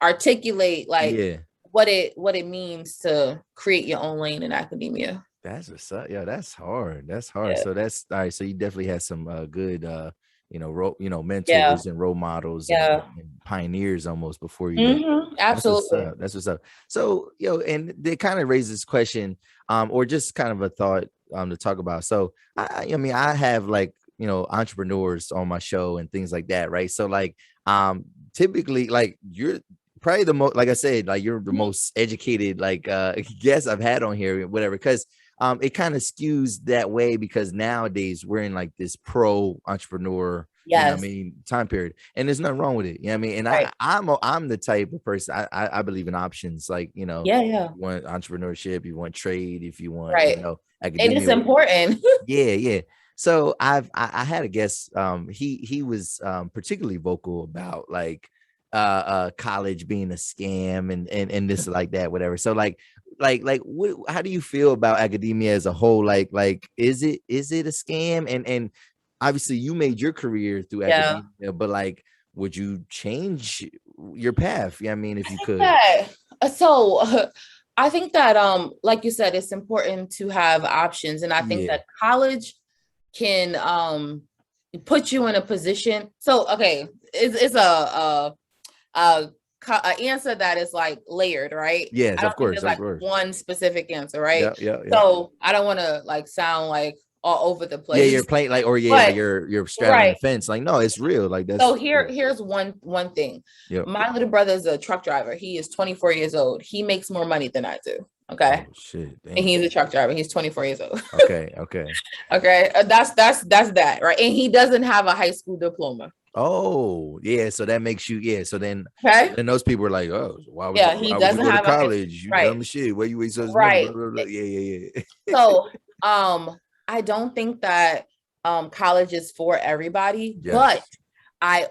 articulate like what it means to create your own lane in academia. That's what's up. Yeah, that's hard. That's hard. Yeah. So that's all right. So you definitely had some good mentors and role models and pioneers almost before you. Absolutely. That's what's up. So, and they kind of raise this question, or just kind of a thought to talk about. So I mean, I have like, entrepreneurs on my show and things like that, right? So like typically like you're probably the most, like I said, like you're the most educated like guest I've had on here, whatever, because it kind of skews that way because nowadays we're in like this pro entrepreneur time period, and there's nothing wrong with it. I mean, and I'm the type of person I believe in options, like you want entrepreneurship, you want trade, if you want academia, it is important. So I had a guest, he was particularly vocal about like college being a scam and this like that, whatever. So like what, how do you feel about academia as a whole? Like is it a scam? And obviously you made your career through academia, but like would you change your path? I mean, if you could. So I think that like you said, it's important to have options, and I think that college can put you in a position. So okay, it's a answer that is like layered, right? Yes, of course. Like one specific answer, right? Yeah. So I don't want to like sound like all over the place. Yeah, you're playing like, or you're straddling the fence. Like, no, it's real. Like that's. So here's one thing. Yep. My little brother is a truck driver. He is 24 years old. He makes more money than I do. Okay. Oh, shit. Damn. And he's a truck driver. He's 24 years old. Okay. That's that, right? And he doesn't have a high school diploma. Oh, yeah. So that makes you, So then, then those people are like, oh, why would he doesn't have college? You dumb shit. Where you wait so right? Blah, blah, blah. Yeah. So, I don't think that college is for everybody, but I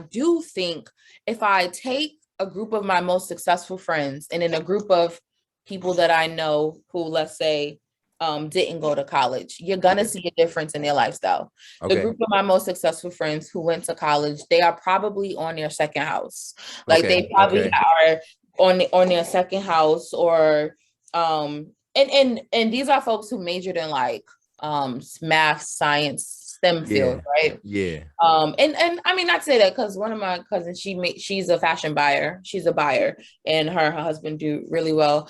do think if I take a group of my most successful friends and in a group of people that I know who, let's say, didn't go to college, you're gonna see a difference in their lifestyle. The group of my most successful friends who went to college, they are probably on their second house. Like they probably are on their second house, or and these are folks who majored in like math, science, STEM field, right? And I mean, not to say that because one of my cousins, she's a fashion buyer. She's a buyer, and her husband do really well.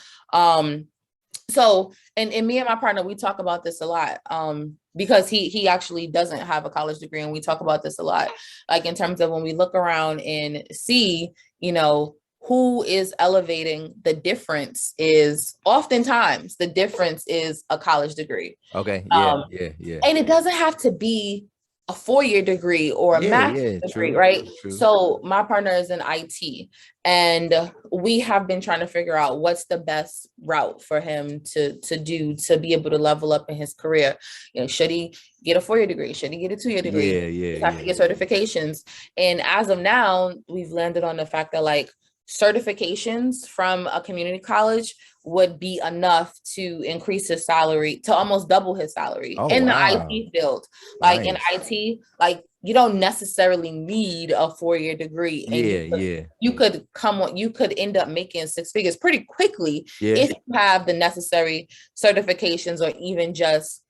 So, and me and my partner, we talk about this a lot because he actually doesn't have a college degree, and we talk about this a lot, like in terms of when we look around and see, who is elevating. The difference is oftentimes a college degree. And it doesn't have to be a 4-year degree or a master's degree, true, right? true. So my partner is in IT, and we have been trying to figure out what's the best route for him to do to be able to level up in his career. You know, should he get a 4-year degree? Should he get a 2-year degree? Have to get certifications. And as of now, we've landed on the fact that like certifications from a community college would be enough to increase his salary, to almost double his salary in the IT field. Like in IT, like you don't necessarily need a 4-year degree. And you could end up making 6 figures pretty quickly if you have the necessary certifications or even just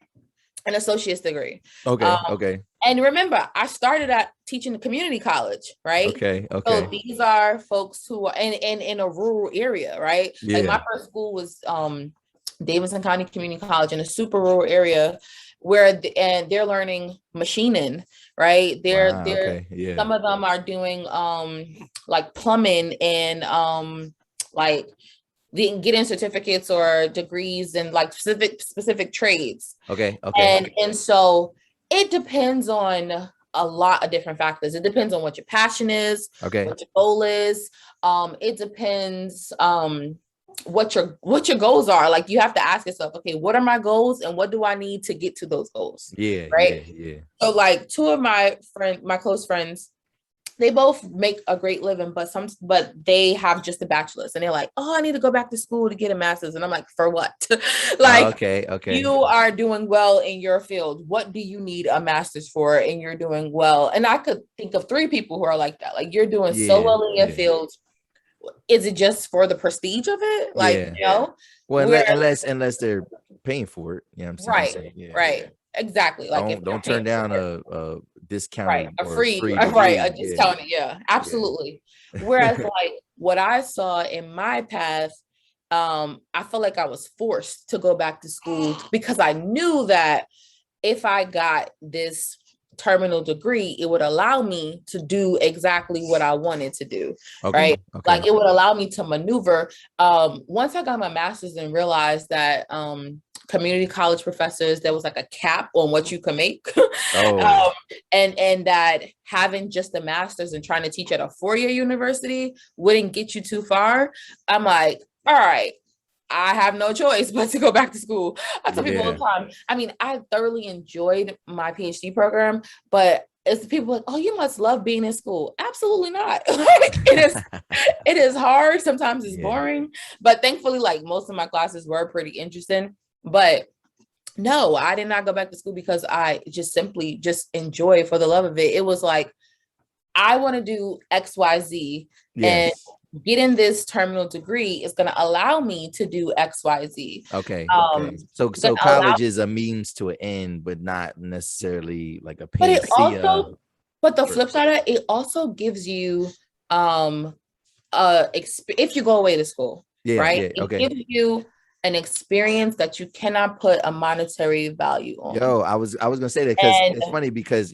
an associate's degree. Okay. And remember, I started at teaching community college, right? Okay. So these are folks who are in a rural area, right? Like my first school was Davidson County Community College in a super rural area where and they're learning machining, right? Some of them are doing like plumbing and like getting certificates or degrees in like specific trades. Okay. And so it depends on a lot of different factors. It depends on what your passion is, what your goal is. It depends what your goals are. Like you have to ask yourself, okay, what are my goals and what do I need to get to those goals? Right. So like 2 of my close friends, they both make a great living, but they have just a bachelor's and they're like, oh, I need to go back to school to get a master's. And I'm like, for what? Like, you are doing well in your field. What do you need a master's for? And you're doing well. And I could think of 3 people who are like that. Like you're doing so well in your field. Is it just for the prestige of it? Like, you know, well, unless they're paying for it. You know what I'm saying? Right. Exactly. Like don't turn down a discount, a free a discounted, absolutely. Whereas like what I saw in my path, I felt like I was forced to go back to school because I knew that if I got this terminal degree, it would allow me to do exactly what I wanted to do, right? Like it would allow me to maneuver. Once I got my master's and realized that community college professors, there was like a cap on what you can make. And that having just a master's and trying to teach at a 4-year university wouldn't get you too far. I'm like, all right, I have no choice but to go back to school. I tell people all the time. I mean, I thoroughly enjoyed my PhD program, but it's people like, oh, you must love being in school. Absolutely not. Like, it is hard. Sometimes it's boring, but thankfully, like most of my classes were pretty interesting. But no, I did not go back to school because I simply enjoy it for the love of it. It was like, I want to do XYZ and getting this terminal degree is going to allow me to do XYZ. So college is a means to an end, but not necessarily like a panacea. But the flip side of it also gives you if you go away to school, right? It gives you an experience that you cannot put a monetary value on. I was gonna say that because it's funny because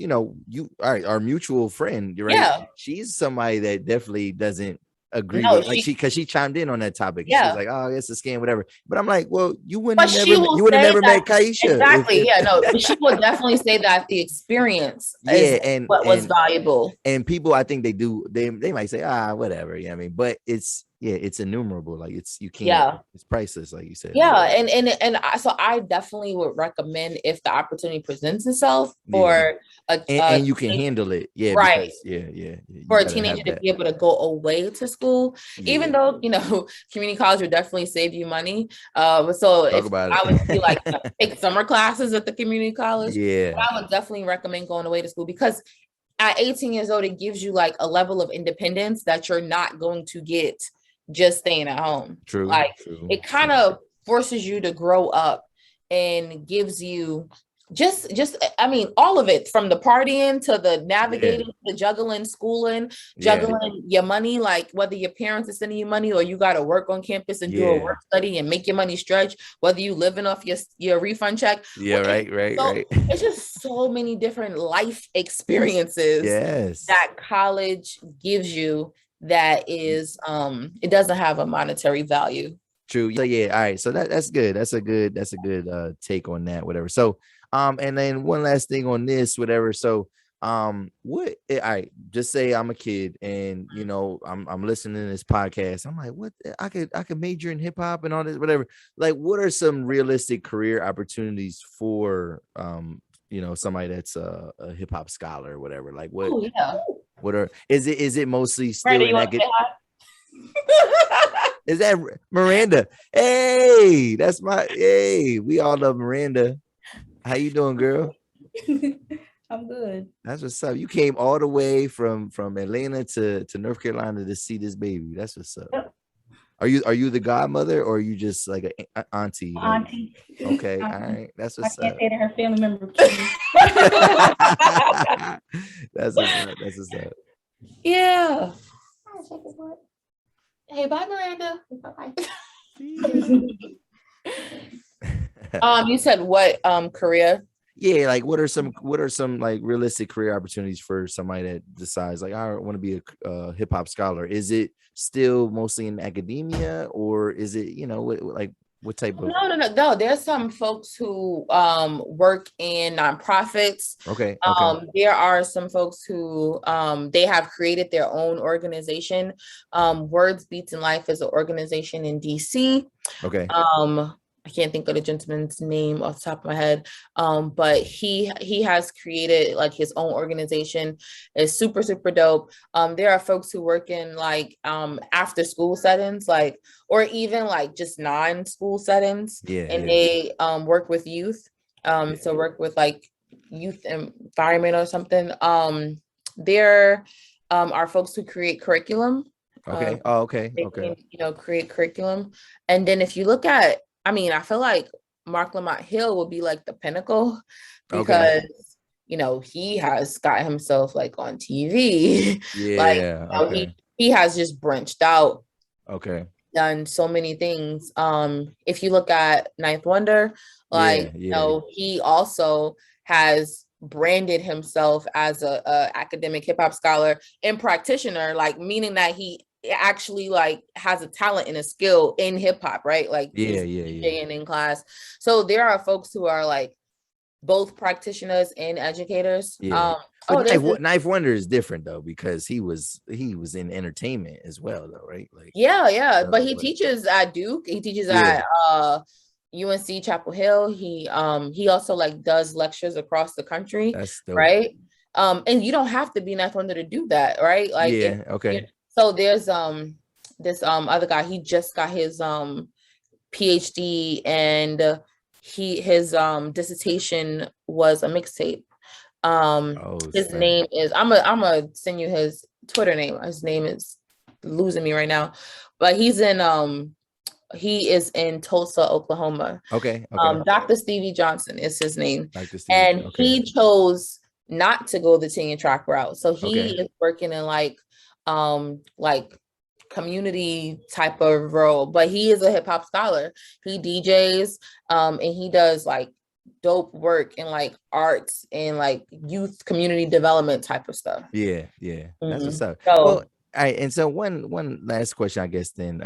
our mutual friend, you're right. She's somebody that definitely doesn't agree with, like, because she chimed in on that topic. She was like, oh, it's a scam, whatever. But I'm like, well, you would have never met Kyesha. Exactly. But she will definitely say that the experience is what was valuable. And people, I think they might say, whatever. Yeah, I mean, but it's innumerable. Like it's priceless, like you said. So I definitely would recommend if the opportunity presents itself for and you can handle it. Right. Because, for a teenager to be able to go away to school, even though, community college would definitely save you money. So if I would be like, take summer classes at the community college, I would definitely recommend going away to school because at 18 years old, it gives you like a level of independence that you're not going to get just staying at home. It kind of forces you to grow up and gives you I mean, all of it, from the partying to the navigating, the juggling, schooling, juggling your money, like whether your parents are sending you money or you got to work on campus and do a work study and make your money stretch, whether you living off your refund check. Right. It's just so many different life experiences that college gives you that is, it doesn't have a monetary value. True. So all right. So that's good. That's a good take on that, whatever. So And then one last thing on this, whatever. So what I just say I'm a kid and you know I'm listening to this podcast. I'm like, what I could major in hip hop and all this, whatever. Like, what are some realistic career opportunities for you know, somebody that's a hip hop scholar or whatever? Like what is it mostly still in that? Is that Miranda? Hey, that's we all love Miranda. How you doing, girl? I'm good. That's what's up. You came all the way from Atlanta to North Carolina to see this baby. That's what's up. Yep. Are you the godmother or are you just like an auntie? Auntie. Okay, all right. That's what's up. I can't say that her family member. That's what's up. That's what's up. Yeah. Hey, bye, Miranda. Bye. You said what career? Yeah, like what are some like realistic career opportunities for somebody that decides like I want to be a hip hop scholar? Is it still mostly in academia or is it, you know, what type of? No. There's some folks who work in nonprofits. Okay. There are some folks who they have created their own organization. Words Beats in Life is an organization in DC. Okay. I can't think of the gentleman's name off the top of my head. But he has created like his own organization. It's super, super dope. There are folks who work in like after school settings, like, or even like just non-school settings. They work with youth. So work with like youth environment or something. There are folks who create curriculum. Okay. Can, you know, create curriculum. And then if you look at, I mean, I feel like Mark Lamont Hill would be like the pinnacle because, you know, he has got himself like on TV. Yeah. Like, you know, he has just branched out. Okay. Done so many things. If you look at Ninth Wonder, like, you know, he also has branded himself as a academic hip hop scholar and practitioner, like meaning that he actually like has a talent and a skill in hip hop, right? Like DJing in class. So there are folks who are like both practitioners and educators. Ninth Wonder is different though because he was in entertainment as well though, right? Like but he teaches at Duke. He teaches at UNC Chapel Hill. He also like does lectures across the country. That's dope. Right. And you don't have to be Ninth Wonder to do that, right? Like so there's this other guy, he just got his Ph.D. and his dissertation was a mixtape. His name is I'm gonna send you his Twitter name. His name is losing me right now, but he is in Tulsa, Oklahoma. Dr. Stevie Johnson is his name. And he chose not to go the tenure track route. So he is working in like community type of role, but he is a hip hop scholar. He DJs and he does like dope work in like arts and like youth community development type of stuff. That's what's up. Well, all right, and so one last question, I guess, then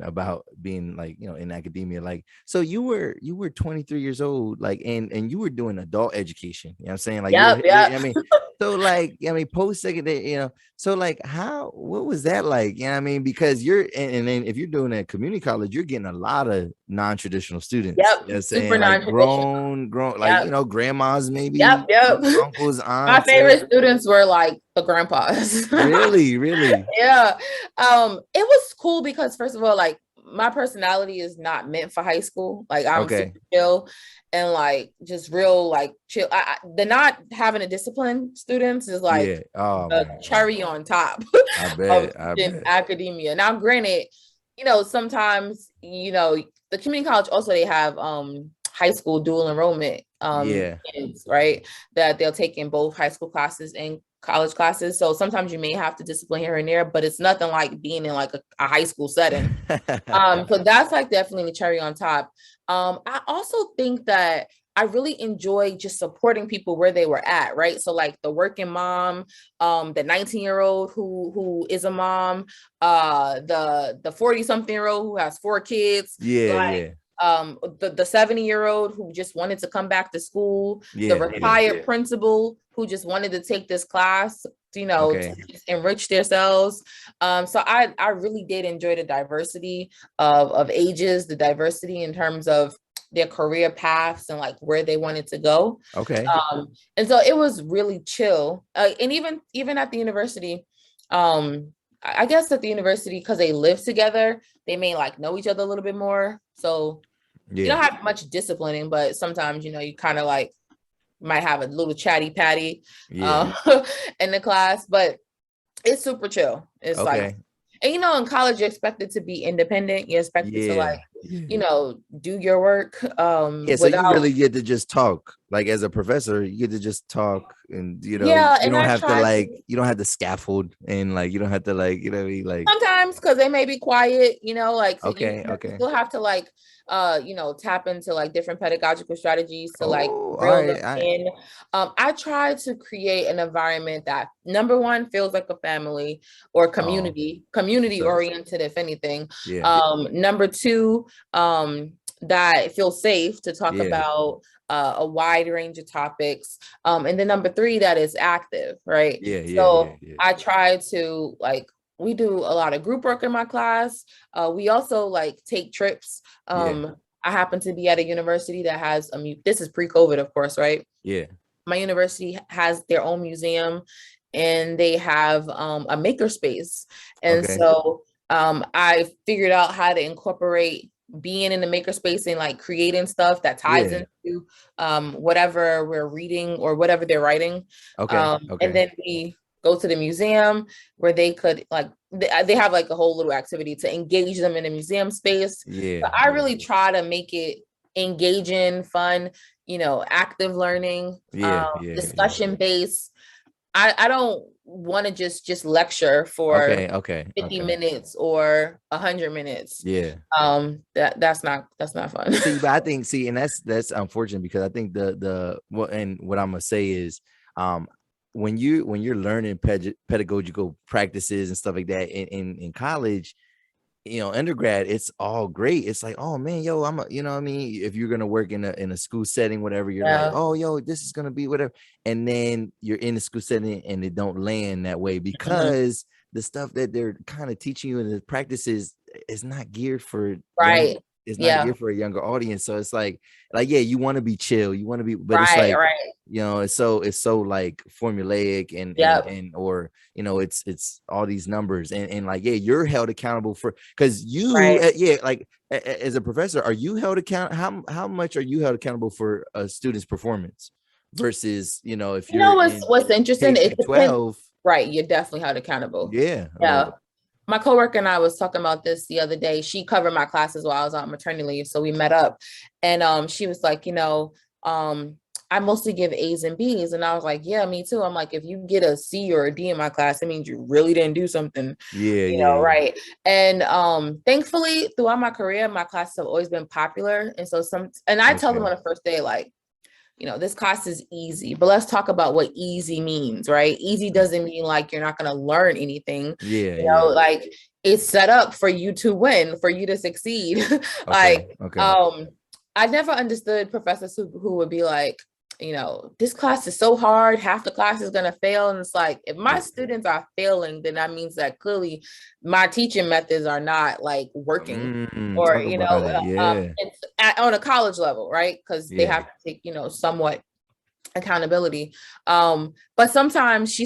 about being like, you know, in academia, like, so you were 23 years old, like, and you were doing adult education, you know what I'm saying? Like, I mean, so like, I mean, post-secondary, you know, so like, what was that like? You know what I mean? Because and then if you're doing a community college, you're getting a lot of non-traditional students. You know what I'm saying? Super like grown, like, you know, grandmas, maybe, uncles, aunts. My favorite students were like the grandpas. Really? Yeah. It was cool because first of all, like my personality is not meant for high school. Like I'm super chill and like just real like chill. The not having a discipline students is like a cherry on top I bet. Academia. Now, granted, you know, sometimes, you know, the community college also they have high school dual enrollment kids, right? That they'll take in both high school classes and college classes. So sometimes you may have to discipline here and there, but it's nothing like being in like a high school setting. So that's like definitely the cherry on top. I also think that I really enjoy just supporting people where they were at, right? So like the working mom, the 19-year-old who is a mom, the 40-something-year-old who has 4 kids. The 70-year-old who just wanted to come back to school, the retired principal who just wanted to take this class, to enrich themselves. So I really did enjoy the diversity of ages, the diversity in terms of their career paths and like where they wanted to go. And so it was really chill. And even at the university, I guess at the university, because they live together, they may like know each other a little bit more. So you don't have much disciplining, but sometimes, you kind of like might have a little chatty patty in the class, but it's super chill. It's like, and in college, you're expected to be independent. You're expected to like, do your work. So you really get to just talk. Like as a professor, you get to just talk, and you don't have to you don't have to scaffold, and like you don't have to like sometimes because they may be quiet, like so you still have to like tap into like different pedagogical strategies to like reel them in. I try to create an environment that number one feels like a family or community oriented, if anything. Number two, that it feels safe to talk about a wide range of topics. And then number three, that is active, right? I try to like, we do a lot of group work in my class. We also like take trips. I happen to be at a university that has this is pre-COVID, of course, right? My university has their own museum, and they have a makerspace. And so I figured out how to incorporate being in the makerspace and like creating stuff that ties into whatever we're reading or whatever they're writing. And then we go to the museum where they could like, they have like a whole little activity to engage them in the museum space. So I really try to make it engaging, fun, active learning, discussion based. I don't want to just lecture for 50 minutes or 100 minutes. That's not fun. But I think and that's unfortunate, because I think what I'm gonna say is when you're learning pedagogical practices and stuff like that in college, undergrad, it's all great. It's like, oh man, yo, I'm if you're gonna work in a school setting, whatever, you're like, oh yo, this is gonna be whatever, and then you're in the school setting and it don't land that way, because the stuff that they're kind of teaching you in the practices is not geared for it's not geared for a younger audience. So it's like you want to be chill, you want to be, but it's like it's so like formulaic and or it's all these numbers and like you're held accountable for, because you like as a professor, are you held accountable? How much are you held accountable for a student's performance versus if you're what's interesting, it depends. 12, right, you're definitely held accountable. My coworker and I was talking about this the other day. She covered my classes while I was on maternity leave, so we met up, and she was like, I mostly give A's and B's, and I was like, yeah, me too. I'm like, if you get a C or a D in my class, it means you really didn't do something. Right. And thankfully, throughout my career, my classes have always been popular, and so I tell them on the first day, like, this class is easy, but let's talk about what easy means, right? Easy doesn't mean like you're not going to learn anything. Like it's set up for you to win, for you to succeed. I never understood professors who would be like, this class is so hard, half the class is going to fail. And it's like, if my students are failing, then that means that clearly my teaching methods are not like working or, it's on a college level, right? Because they have to take, somewhat accountability. But sometimes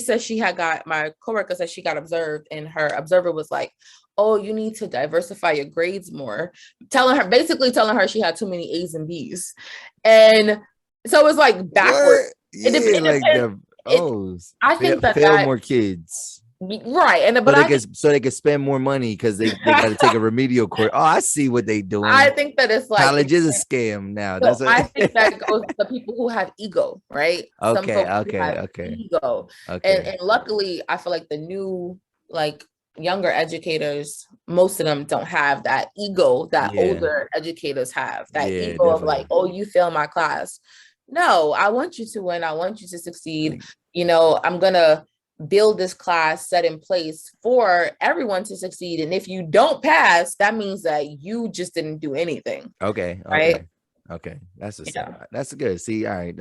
my coworker said she got observed, and her observer was like, oh, you need to diversify your grades more, basically telling her she had too many A's and B's. And so it's like backward. I think that more kids. Right. And so they can spend more money because they got to take a remedial course. Oh, I see what they doing. I think that it's like college is a scam now. So I think that goes to people who have ego, right? Ego. And luckily I feel like the new younger educators, most of them don't have that ego that older educators have. That ego of like, oh, you failed my class. No, I want you to win. I want you to succeed. I'm gonna build this class set in place for everyone to succeed. And if you don't pass, that means that you just didn't do anything. Okay. Right. Okay. That's good. See, all right.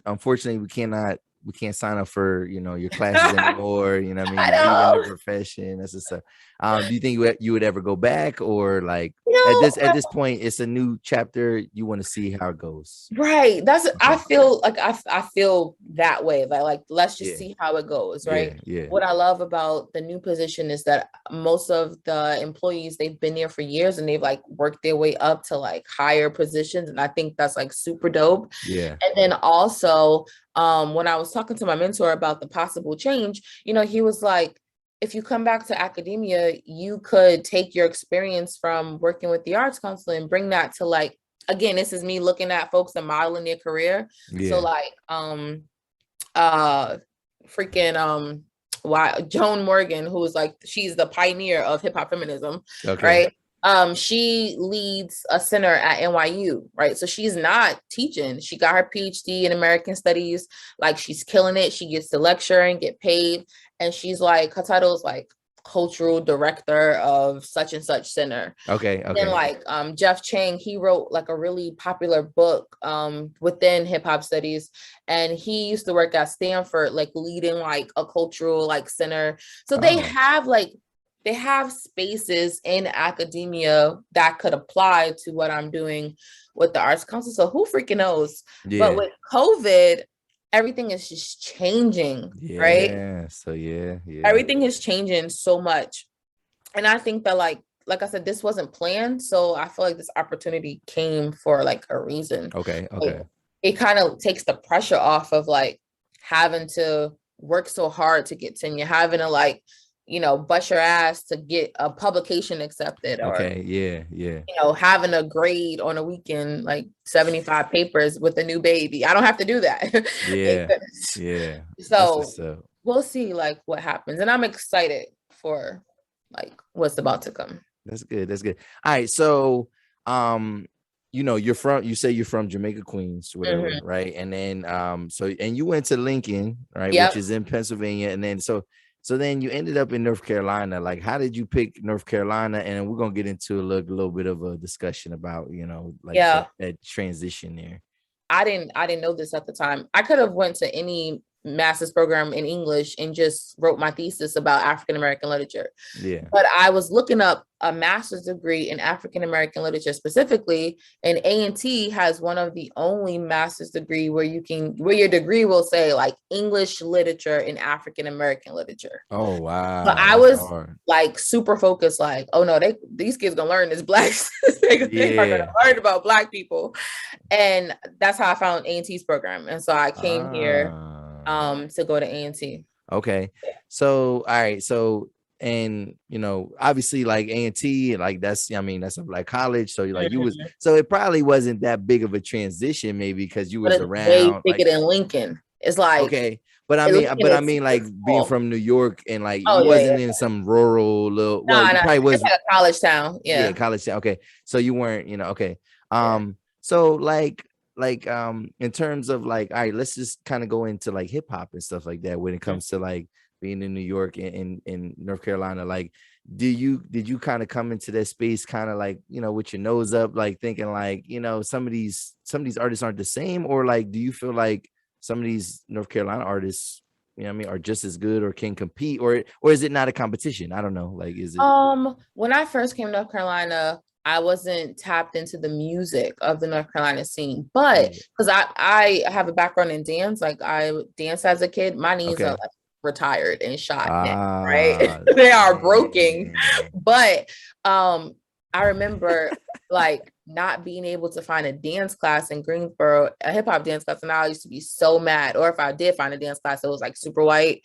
Unfortunately, we can't sign up for, your classes anymore. You know what I mean? I Leaving the profession. That's just stuff. Do you think you would ever go back, or like at this point, it's a new chapter. You want to see how it goes. Right. I feel like I feel that way. Like let's just see how it goes. Right. Yeah. What I love about the new position is that most of the employees, they've been there for years and they've like worked their way up to like higher positions. And I think that's like super dope. Yeah. And then also, when I was talking to my mentor about the possible change, he was like, if you come back to academia, you could take your experience from working with the Arts Council and bring that to like, again, this is me looking at folks and modeling their career. Yeah. So like, Joan Morgan, who is like, she's the pioneer of hip hop feminism, right? She leads a center at NYU, right? So she's not teaching. She got her Ph.D. in American Studies. Like she's killing it. She gets to lecture and get paid. And she's like, her title is like cultural director of such and such center. Okay. And like Jeff Chang, he wrote like a really popular book within hip hop studies. And he used to work at Stanford, like leading like a cultural like center. So they have spaces in academia that could apply to what I'm doing with the Arts Council. So who freaking knows? Yeah. But with COVID, everything is just changing, right? Yeah. So yeah. Everything is changing so much. And I think that like I said, this wasn't planned. So I feel like this opportunity came for like a reason. Okay. Like, it kind of takes the pressure off of like having to work so hard to get tenure, having to like, bust your ass to get a publication accepted, or having a grade on a weekend, like 75 papers with a new baby. I don't have to do that. Yeah. So we'll see like what happens. And I'm excited for like what's about to come. That's good. All right. So, you say you're from Jamaica, Queens, whatever, mm-hmm. right? And then, and you went to Lincoln, right? Yep. Which is in Pennsylvania. And then, so then you ended up in North Carolina. Like, how did you pick North Carolina? And we're going to get into a little bit of a discussion about, that transition there. I didn't know this at the time. I could have went to any master's program in English and just wrote my thesis about African-American literature. Yeah. But I was looking up a master's degree in African-American literature specifically, and A&T has one of the only master's degree where your degree will say like English literature in African-American literature. Oh, wow. But I was like super focused, like, oh no, these kids gonna learn this Black, they are gonna learn about Black people. And that's how I found A&T's program. And so I came here to go to A&T. Okay. So, all right. So, and, obviously like A&T, like that's a Black college. So so it probably wasn't that big of a transition maybe because you was around. Way bigger than Lincoln. It's like, okay. But I mean like being from New York and like you wasn't in some rural little, well, you probably was a college town. Yeah. College town. Okay. So you weren't, okay. So like in terms of like, all right, let's just kind of go into like hip hop and stuff like that when it comes to like being in New York and in North Carolina. Like, did you kind of come into that space kind of like, with your nose up, like thinking like, some of these artists aren't the same, or like, do you feel like some of these North Carolina artists, are just as good or can compete, or is it not a competition? I don't know. Like, is it? When I first came to North Carolina, I wasn't tapped into the music of the North Carolina scene, but because I have a background in dance, like I danced as a kid, my knees are like retired and shot now, right? They are broken. But I remember like not being able to find a dance class in Greensboro, a hip hop dance class, and I used to be so mad. Or if I did find a dance class, it was like super white.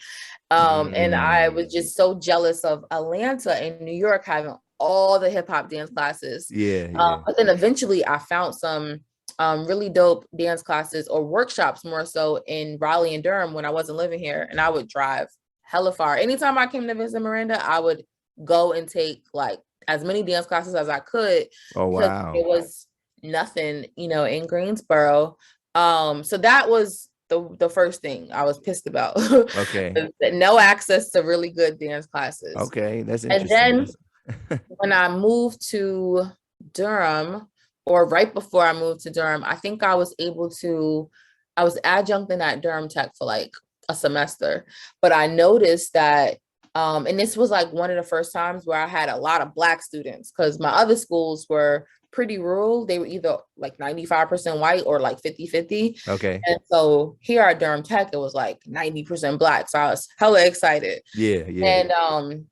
And I was just so jealous of Atlanta and New York having all the hip hop dance classes. But then eventually I found some really dope dance classes or workshops more so in Raleigh and Durham when I wasn't living here, and I would drive hella far. Anytime I came to visit Miranda, I would go and take like as many dance classes as I could. Oh wow. It was nothing, in Greensboro. So that was the first thing I was pissed about. Okay. No access to really good dance classes. Okay, that's interesting. And then when I moved to Durham, or right before I moved to Durham, I think I was adjuncting at Durham Tech for like a semester, but I noticed that, and this was like one of the first times where I had a lot of Black students, because my other schools were pretty rural. They were either like 95% white or like 50-50. Okay. And so here at Durham Tech, it was like 90% Black. So I was hella excited. Yeah. And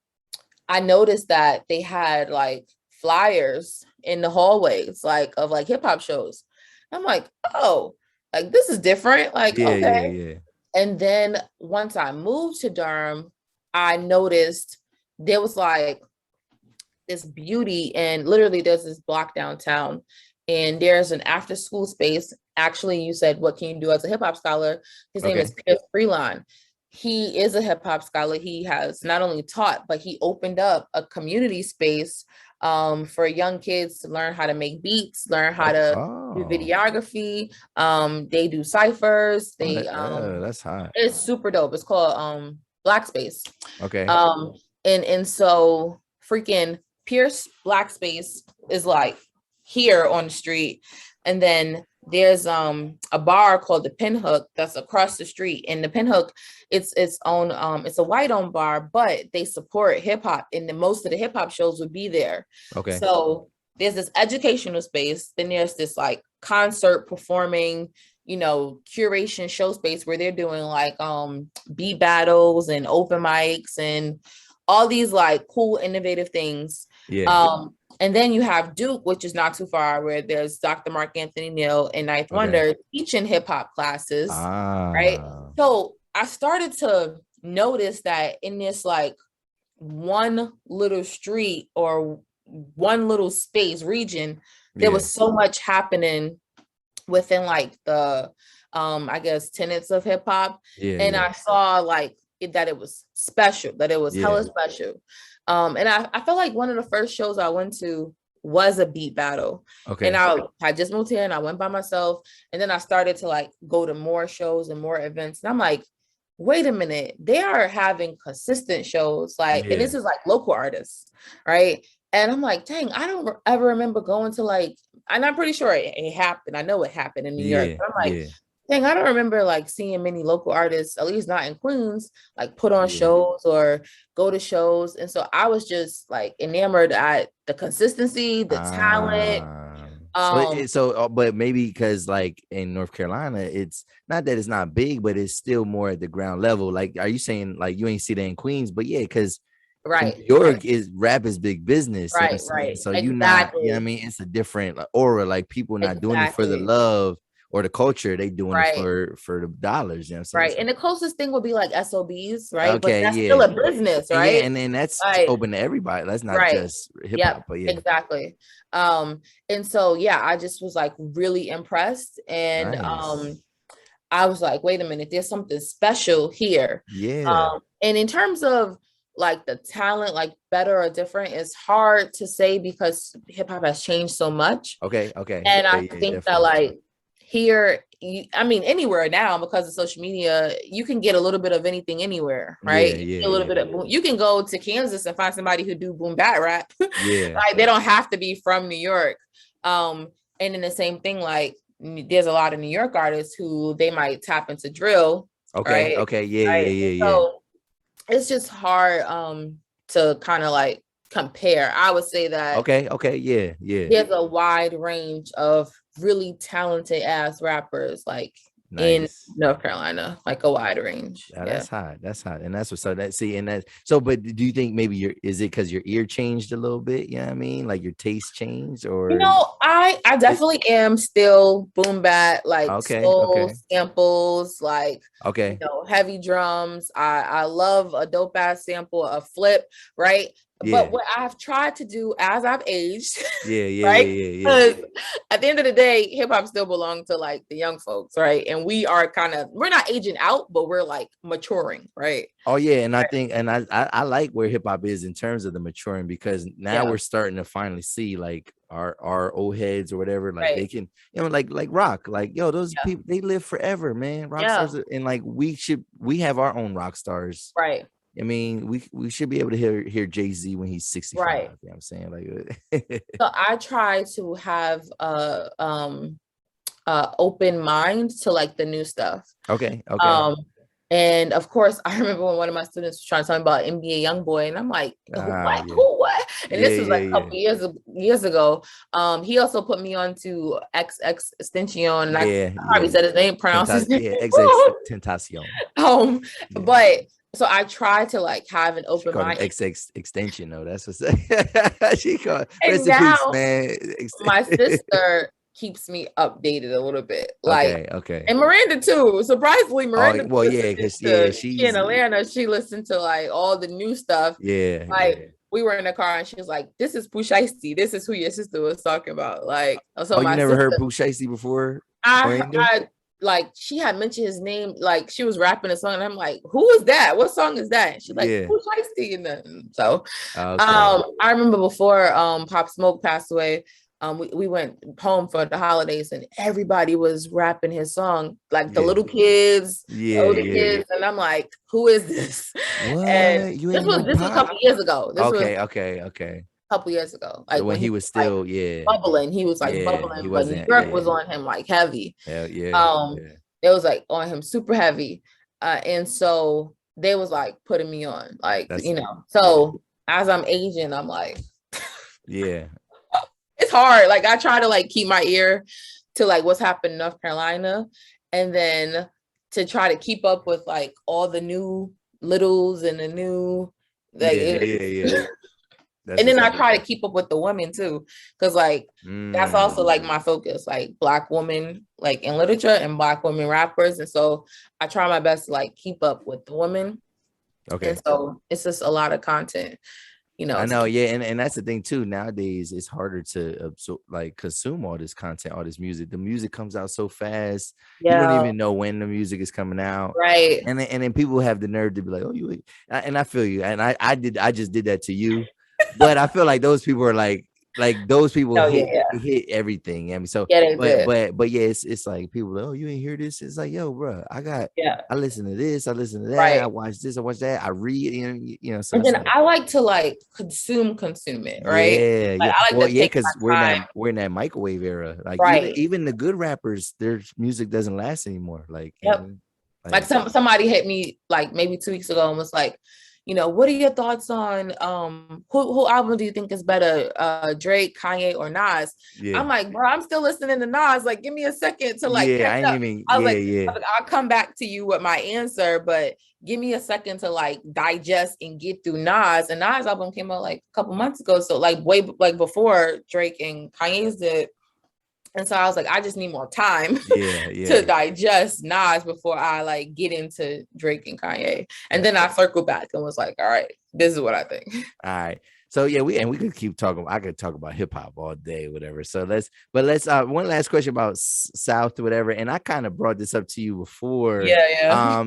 I noticed that they had like flyers in the hallways, like of like hip hop shows. I'm like, oh, like this is different. Like, okay. Yeah. And then once I moved to Durham, I noticed there was like this beauty, and literally there's this block downtown, and there's an after school space. Actually, you said, what can you do as a hip hop scholar? His name is Pierce Freelance. He is a hip hop scholar. He has not only taught, but he opened up a community space for young kids to learn how to make beats, learn how to do videography. They do ciphers. That's hot. It's super dope. It's called Black Space. Okay. And so freaking Pierce Black Space is like here on the street, and then there's a bar called the Pinhook that's across the street. And the Pinhook, it's its own it's a white-owned bar, but they support hip-hop, and most of the hip-hop shows would be there. Okay. So there's this educational space, then there's this like concert performing, curation show space where they're doing like beat battles and open mics and all these like cool innovative things. And then you have Duke, which is not too far, where there's Dr. Mark Anthony Neal and Ninth Wonder teaching hip hop classes, right? So I started to notice that in this like one little street or one little space region, there was so much happening within like the I guess tenets of hip hop. I saw like that it was special, that it was hella special. And I felt like one of the first shows I went to was a beat battle. And I just moved here and I went by myself. And then I started to like go to more shows and more events. And I'm like, wait a minute, they are having consistent shows. Like, and this is like local artists, right? And I'm like, dang, I don't ever remember going to like, and I'm pretty sure it happened. I know it happened in New York. But I'm like, dang, I don't remember like seeing many local artists, at least not in Queens, like put on shows or go to shows. And so I was just like enamored at the consistency, the talent. But maybe because like in North Carolina, it's not that it's not big, but it's still more at the ground level. Like, are you saying like you ain't see that in Queens? But yeah, because New York is rap is big business. Right. So you not, I mean, it's a different aura. Like people not doing it for the love or the culture, they doing it for the dollars, you know what I'm saying? Right. And the closest thing would be like SOBs, right? Okay, but that's still a business, right? And then that's open to everybody. That's not just hip hop, but exactly. And so I just was like really impressed. And I was like, wait a minute, there's something special here. And in terms of like the talent, like better or different, it's hard to say because hip hop has changed so much. Okay. And I think that like here, anywhere now, because of social media, you can get a little bit of anything anywhere, right? A little bit of you can go to Kansas and find somebody who do boom bap rap. Like they don't have to be from New York. And then the same thing, like there's a lot of New York artists who they might tap into drill. Okay. So it's just hard to kind of like compare. I would say that there's a wide range of really talented ass rappers like in North Carolina, like a wide range. That's hot. And that's what's so but do you think maybe is it because your ear changed a little bit? You know what I mean? Like your taste changed, or I definitely am still boom bap, like soul samples, like heavy drums. I love a dope ass sample, a flip, right? But what I've tried to do as I've aged, yeah. Because at the end of the day, hip hop still belongs to like the young folks, right? And we are we're not aging out, but we're like maturing, right? Oh yeah, and I think, and I like where hip hop is in terms of the maturing, because now we're starting to finally see like our old heads or whatever, like they can, like rock, like those people, they live forever, man. Rock stars, and like we have our own rock stars, right? I mean, we should be able to hear Jay-Z when he's 65. Right. You know what I'm saying? Like, so I try to have open mind to like the new stuff. Okay. And of course, I remember when one of my students was trying to tell me about NBA Youngboy, and I'm like, what? Who? What? And this was like a couple years ago. He also put me on to XX Extension, and I probably said his name, pronounced his name. Yeah, XX Tentacion. But so I try to like have an open mind. XX Extension, though. That's what she called. Rest in peace, man. My sister keeps me updated a little bit, like okay. And Miranda too. Surprisingly, Miranda. Well, yeah, because she's in Atlanta. She listened to like all the new stuff. Yeah, like we were in the car and she was like, "This is Ph.D. This is who your sister was talking about." Like, so you never heard Ph.D. before? I like she had mentioned his name, like she was rapping a song, and I'm like, "Who is that? What song is that?" And she's like, Ph.D. And so, I remember before Pop Smoke passed away. We went home for the holidays and everybody was rapping his song, like the little kids, older kids, and I'm like, who is this? What? And this was a couple years ago. Okay. A couple years ago, like when he was still like, bubbling. He was like bubbling, but New York was on him like heavy. It was like on him super heavy, and so they was like putting me on, like so as I'm aging, I'm like, it's hard. Like I try to like keep my ear to like what's happening in North Carolina, and then to try to keep up with like all the new littles and the new and then I try to keep up with the women too, because like that's also like my focus, like Black women like in literature and Black women rappers, and so I try my best to like keep up with the women. And so it's just a lot of content. I know, and that's the thing too. Nowadays, it's harder to consume all this content, all this music. The music comes out so fast, you don't even know when the music is coming out, right? And then people have the nerve to be like, "Oh, and I feel you, and I just did that to you," but I feel like those people are like those people hit everything. I mean, so but it's like people like, "Oh, you ain't hear this?" It's like, yo, bro, I listen to this, I listen to that, I watch this, I watch that, I read, so and then I like to like consume it, right? I like because we're in that microwave era, like even the good rappers, their music doesn't last anymore, like somebody hit me like maybe 2 weeks ago and was like, what are your thoughts on who album do you think is better, Drake, Kanye, or Nas? I'm like, bro, I'm still listening to Nas. Like, give me a second to like catch up. I was like, I'll come back to you with my answer, but give me a second to like digest and get through Nas. And Nas album came out like a couple months ago, so like way like before Drake and Kanye's did. And so I was like, I just need more time to digest Nas before I like get into Drake and Kanye. And then I circled back and was like, all right, this is what I think. All right. So we could keep talking. I could talk about hip hop all day, whatever. So let's one last question about South, whatever. And I kind of brought this up to you before.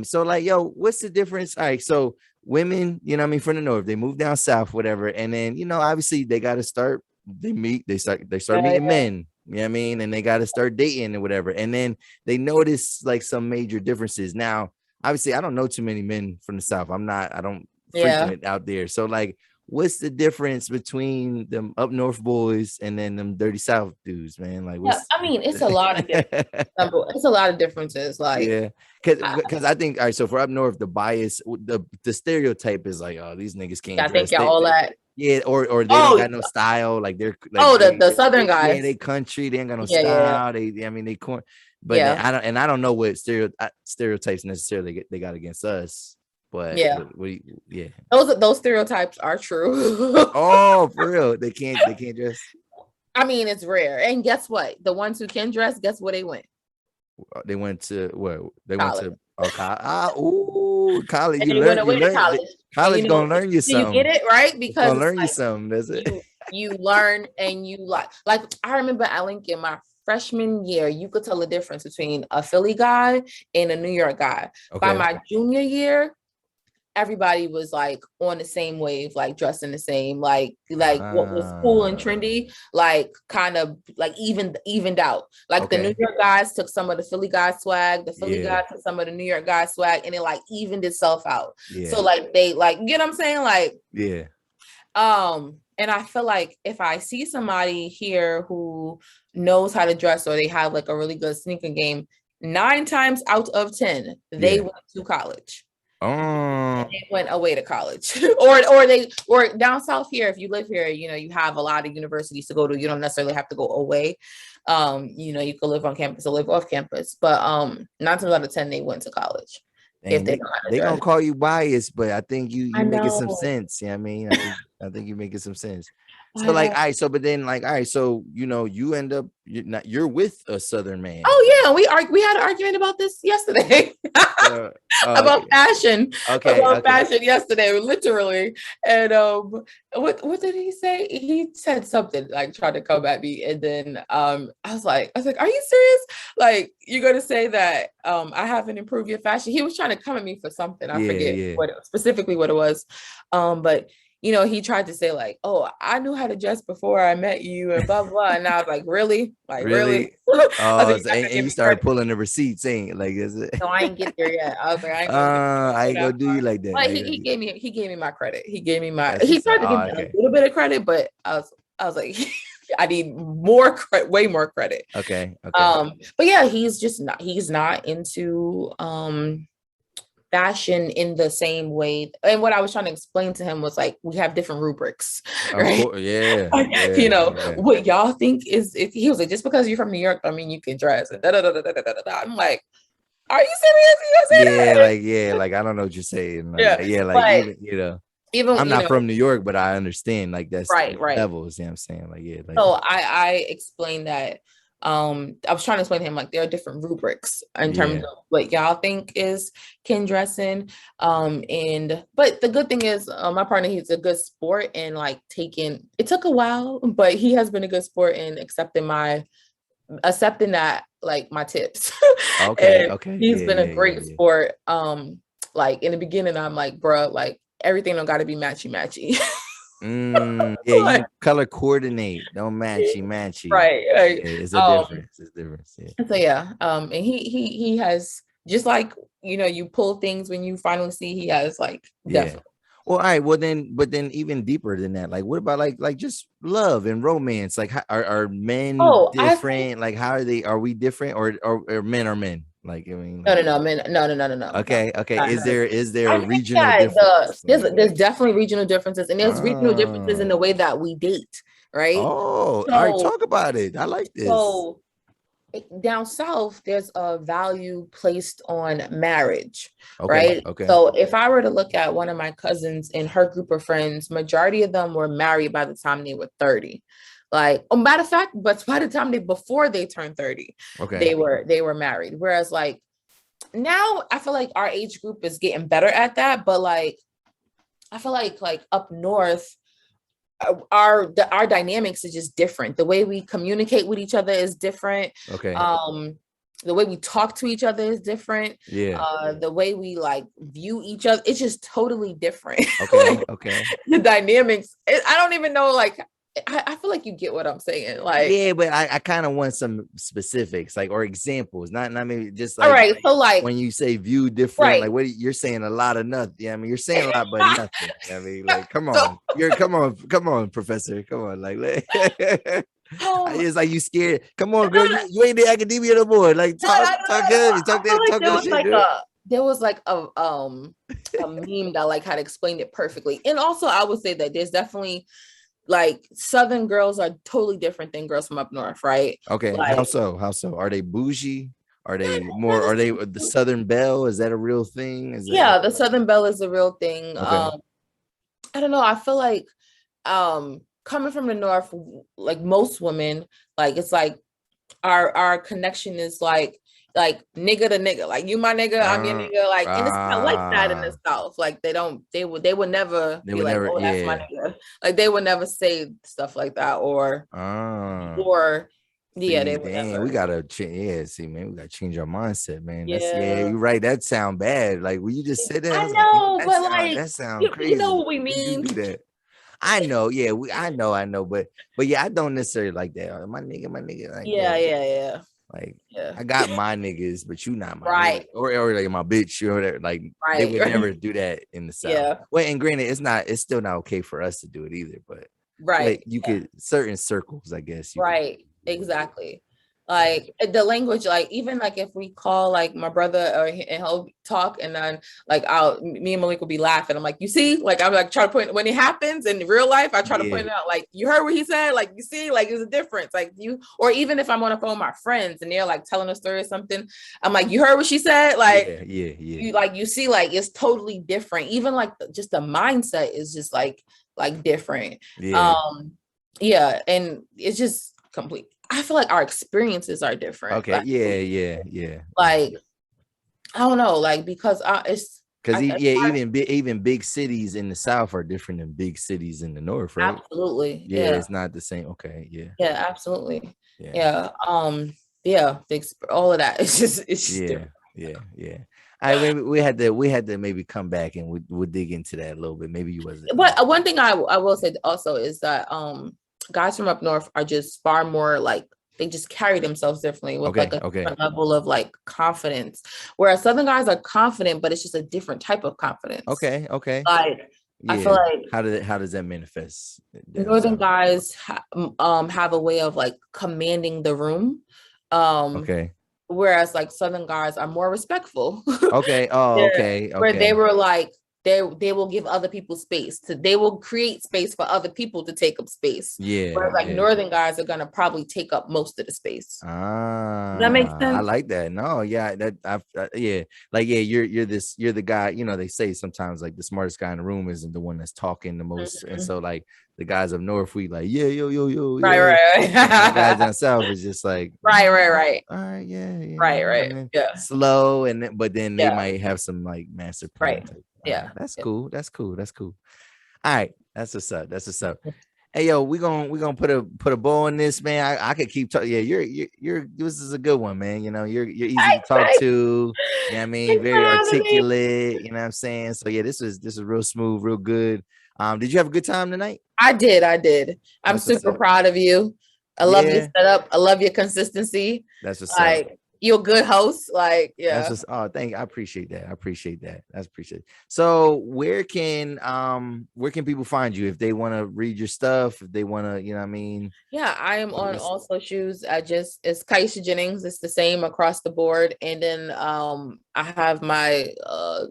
So like, what's the difference? All right. So women, from the North, they move down South, whatever. And then, obviously they got to start, they start meeting men. You know what I mean? And they got to start dating or whatever. And then they notice like some major differences. Now, obviously, I don't know too many men from the South. I don't frequent out there. So like, what's the difference between them up North boys and then them dirty South dudes, man? Like, it's a lot of it's a lot of differences. Like, because I think, all right, so for up North, the bias, the stereotype is like, oh, these niggas can't. I think y'all all that. Yeah, or they don't got no style. Like they're the Southern guys. Yeah, they country. They ain't got no style. They corn. But I don't know what stereotypes necessarily they got against us. But those stereotypes are true. Oh, for real? They can't dress. I mean, it's rare. And guess what? The ones who can dress, guess where they went? They went to what? They College. went to college. And You they went learn. You away to learn. college. College And, gonna learn you do you something. get it, right? It's Because gonna learn you something. That's it. You learn and you like I remember at Lincoln, my freshman year, you could tell the difference between a Philly guy and a New York guy. By my junior year, everybody was like on the same wave, like dressed in the same, like what was cool and trendy, like kind of like evened out. Like the New York guys took some of the Philly guys swag, the Philly guys took some of the New York guys swag, and it like evened itself out. So like they like, you know what I'm saying? Like, and I feel like if I see somebody here who knows how to dress or they have like a really good sneaker game, 9 times out of 10, they went to college. They went away to college or down south here. If you live here, you know, you have a lot of universities to go to. You don't necessarily have to go away. You know, you can live on campus or live off campus, but 9 times out of 10, they went to college. Dang, if they gonna call you biased, but I think you making some sense. You know what I mean? I think you're making some sense. So like, all right, so but then like, all right, so you know, you end up you're with a Southern man. Oh yeah, we had an argument about this yesterday. About fashion. Fashion yesterday, literally. And what did he say? He said something like trying to come at me, and then I was like, are you serious? Like, you're gonna say that I haven't improved your fashion? He was trying to come at me for something. I forget specifically what it was. But you know, he tried to say like, oh, I knew how to dress before I met you and blah, blah. And I was like, really? Like, really? Oh, and you started pulling the receipts, ain't like, is it? No, I ain't get there yet. I was like, I ain't gonna do you like that. But he gave me my credit. He gave me my, he tried to give me a little bit of credit, but I was like, I need way more credit. Okay. But yeah, he's not into, fashion in the same way. And what I was trying to explain to him was like, we have different rubrics, right? You know, what y'all think is, if he was like, just because you're from New York, I mean, you can dress. And I'm like, are you serious? You say that? Like I don't know what you're saying. Like, even, you know, even I'm not from New York, but I understand like that's right levels. You know what I'm saying? Like, so I explained that. I was trying to explain to him like there are different rubrics in terms of what y'all think is kin dressing. But the good thing is my partner, he's a good sport and like it took a while, but he has been a good sport in accepting that like my tips. Okay. He's been a great sport. Like in the beginning, I'm like, bro, like everything don't gotta be matchy. You color coordinate, don't matchy. Right. It's a difference. It's difference. So and he has, just like, you know, you pull things when you finally see, he has like definitely. Well, all right. Well, but then even deeper than that, like, what about like just love and romance? Like, are men different? Like, how are they? Are we different, or men are men? Like, I mean, no, men, no. Okay. Is there a regional difference? There's definitely regional differences, and there's regional differences in the way that we date, right? Oh, all right. Talk about it. I like this. So down south, there's a value placed on marriage, right? Okay. So if I were to look at one of my cousins and her group of friends, majority of them were married by the time they were 30. Like, matter of fact, but by the time before they turned 30, they were married. Whereas like now I feel like our age group is getting better at that. But like, I feel like up north, our dynamics is just different. The way we communicate with each other is different. The way we talk to each other is different. The way we like view each other, it's just totally different. The dynamics, I don't even know, like, I feel like you get what I'm saying. Like, but I kind of want some specifics, like, or examples, not maybe just like, all right. So like when you say view different, like what you're saying a lot of nothing. Yeah, I mean, you're saying a lot, but nothing. I mean, like, come on, come on, professor, come on, like it's like you scared. Come on, girl, you ain't the academia no more. Like, talk good. Talk that shit. There was like a meme that like had explained it perfectly. And also I would say that there's definitely like Southern girls are totally different than girls from up north, right? Okay. Like, how so? Are they bougie? Are they the Southern Belle? Is that a real thing? The Southern Belle is a real thing. Okay. I don't know. I feel like coming from the north, like most women, like it's like our connection is like like nigga to nigga, like you my nigga, I'm your nigga, like, and it's not like that in the South. Like they would never be like, oh, that's my nigga. Like they would never say stuff like that, or See, they would never. We gotta see, man, we gotta change our mindset, man. That's you're right. That sound bad. Like when you just said that, I know, but like that sound crazy. You know what we mean? Do that. I know, I know, but yeah, I don't necessarily like that. My nigga, like yeah. Like I got my niggas, but you not my right, nigga. Or like my bitch, or whatever. Like they would never do that in the South. Yeah. Well, and granted, it's still not okay for us to do it either, but you could certain circles, I guess. Exactly. Like the language, like even like if we call like my brother and he'll talk, and then like me and Malik will be laughing. I'm like, you see, like I'm like trying to point when it happens in real life. I try to point it out, like you heard what he said, like you see, like there's a difference. Like or even if I'm on the phone with my friends and they're like telling a story or something, I'm like, you heard what she said, like you see, like it's totally different. Even like just the mindset is just like different. And it's just complete. I feel like our experiences are different. Okay. Like, yeah. Like, I don't know, like, because it's because even big cities in the South are different than big cities in the North, right? Absolutely. Yeah, it's not the same. Okay. Yeah, absolutely. Yeah. All of that. It's just different. Yeah. I mean, we had to maybe come back and we'll dig into that a little bit. Maybe you wasn't. But one thing I will say also is that guys from up north are just far more like, they just carry themselves differently with like a different level of like confidence, whereas Southern guys are confident, but it's just a different type of confidence. Okay. Like I feel like how does that manifest? Northern guys have a way of like commanding the room. Whereas like Southern guys are more respectful. Okay. Where they were like, they will give other people space they will create space for other people to take up space. Whereas like Northern guys are gonna probably take up most of the space. Does that make sense? I like that. No, you're the guy, they say sometimes like the smartest guy in the room isn't the one that's talking the most. And so like the guys up north, we like, yo. Right. The guys down south is just like right. All right, Right. Slow, but then they might have some like master plan. Right. That's cool. All right, that's what's up. Hey, yo, we're gonna put a bow on this, man. I could keep talking. Yeah, you're this is a good one, man. You're easy to talk to. You know what I mean? Very articulate. You know what I'm saying? So yeah, this is real smooth, real good. Did you have a good time tonight? I did. I'm super proud of you. I love your setup. I love your consistency. That's what's up. You're a good host. Like, yeah. That's just, thank you. I appreciate that. That's appreciated. So where can people find you if they want to read your stuff, if they want to, you know what I mean? Yeah, I am on all socials. It's Kyesha Jennings. It's the same across the board. And then I have my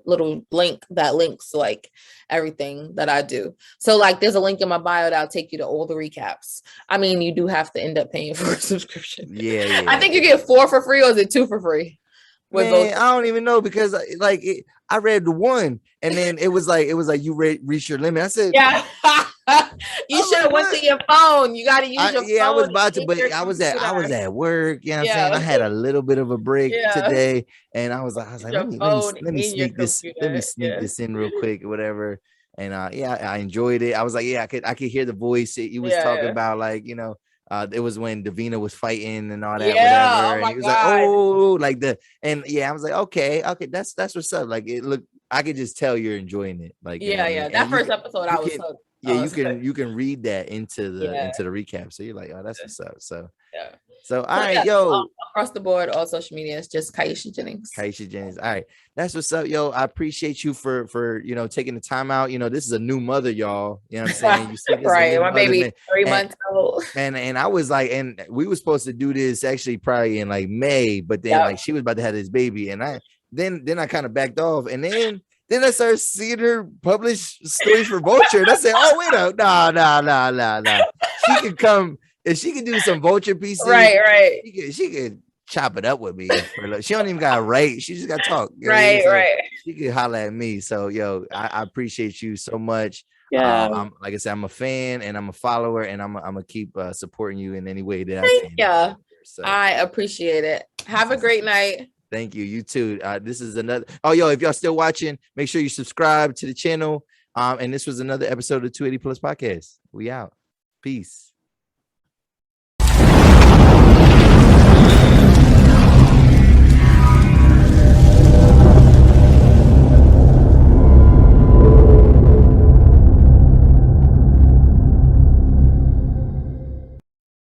little link that links like everything that I do. So like there's a link in my bio that'll take you to all the recaps. I mean, you do have to end up paying for a subscription. Yeah. I think you get 4 for free, or is it 2 for free? Man, I don't even know, because like I read the one and then it was like you reached your limit. I said, yeah. You should have went to your phone. You got to use your phone. Yeah, I was about to, but I was at work. You know what I'm saying? I had a little bit of a break today, and I was like, let me sneak this in real quick or whatever. And I enjoyed it. I was like, I could hear the voice. He was talking about like, it was when Davina was fighting and all that, whatever. And he was like, I was like, okay, that's what's up. Like it looked, I could just tell you're enjoying it. Like, that first episode, I was hooked. You can read that into the recap. So you're like, oh, that's what's up. So So all right, yo. Across the board, all social media is just Kyesha Jennings. Kyesha Jennings. All right. That's what's up, yo. I appreciate you for taking the time out. This is a new mother, y'all. You know what I'm saying? You see, right. My baby 3 months old. And I was like, and we were supposed to do this actually probably in like May, but then like she was about to have this baby, and I kind of backed off, and then I started seeing her publish stories for Vulture, and I said, "Oh wait a no. She could come if she could do some Vulture pieces, right. She could chop it up with me. She don't even got to write; she just got to talk. Right. She could holler at me. So, yo, I appreciate you so much. Yeah. Like I said, I'm a fan and I'm a follower, and I'm gonna keep supporting you in any way that I can. Yeah, so. I appreciate it. Have a great night. Thank you. You too. This is another. Oh, yo, if y'all still watching, make sure you subscribe to the channel. And this was another episode of 280 Plus Podcast. We out. Peace.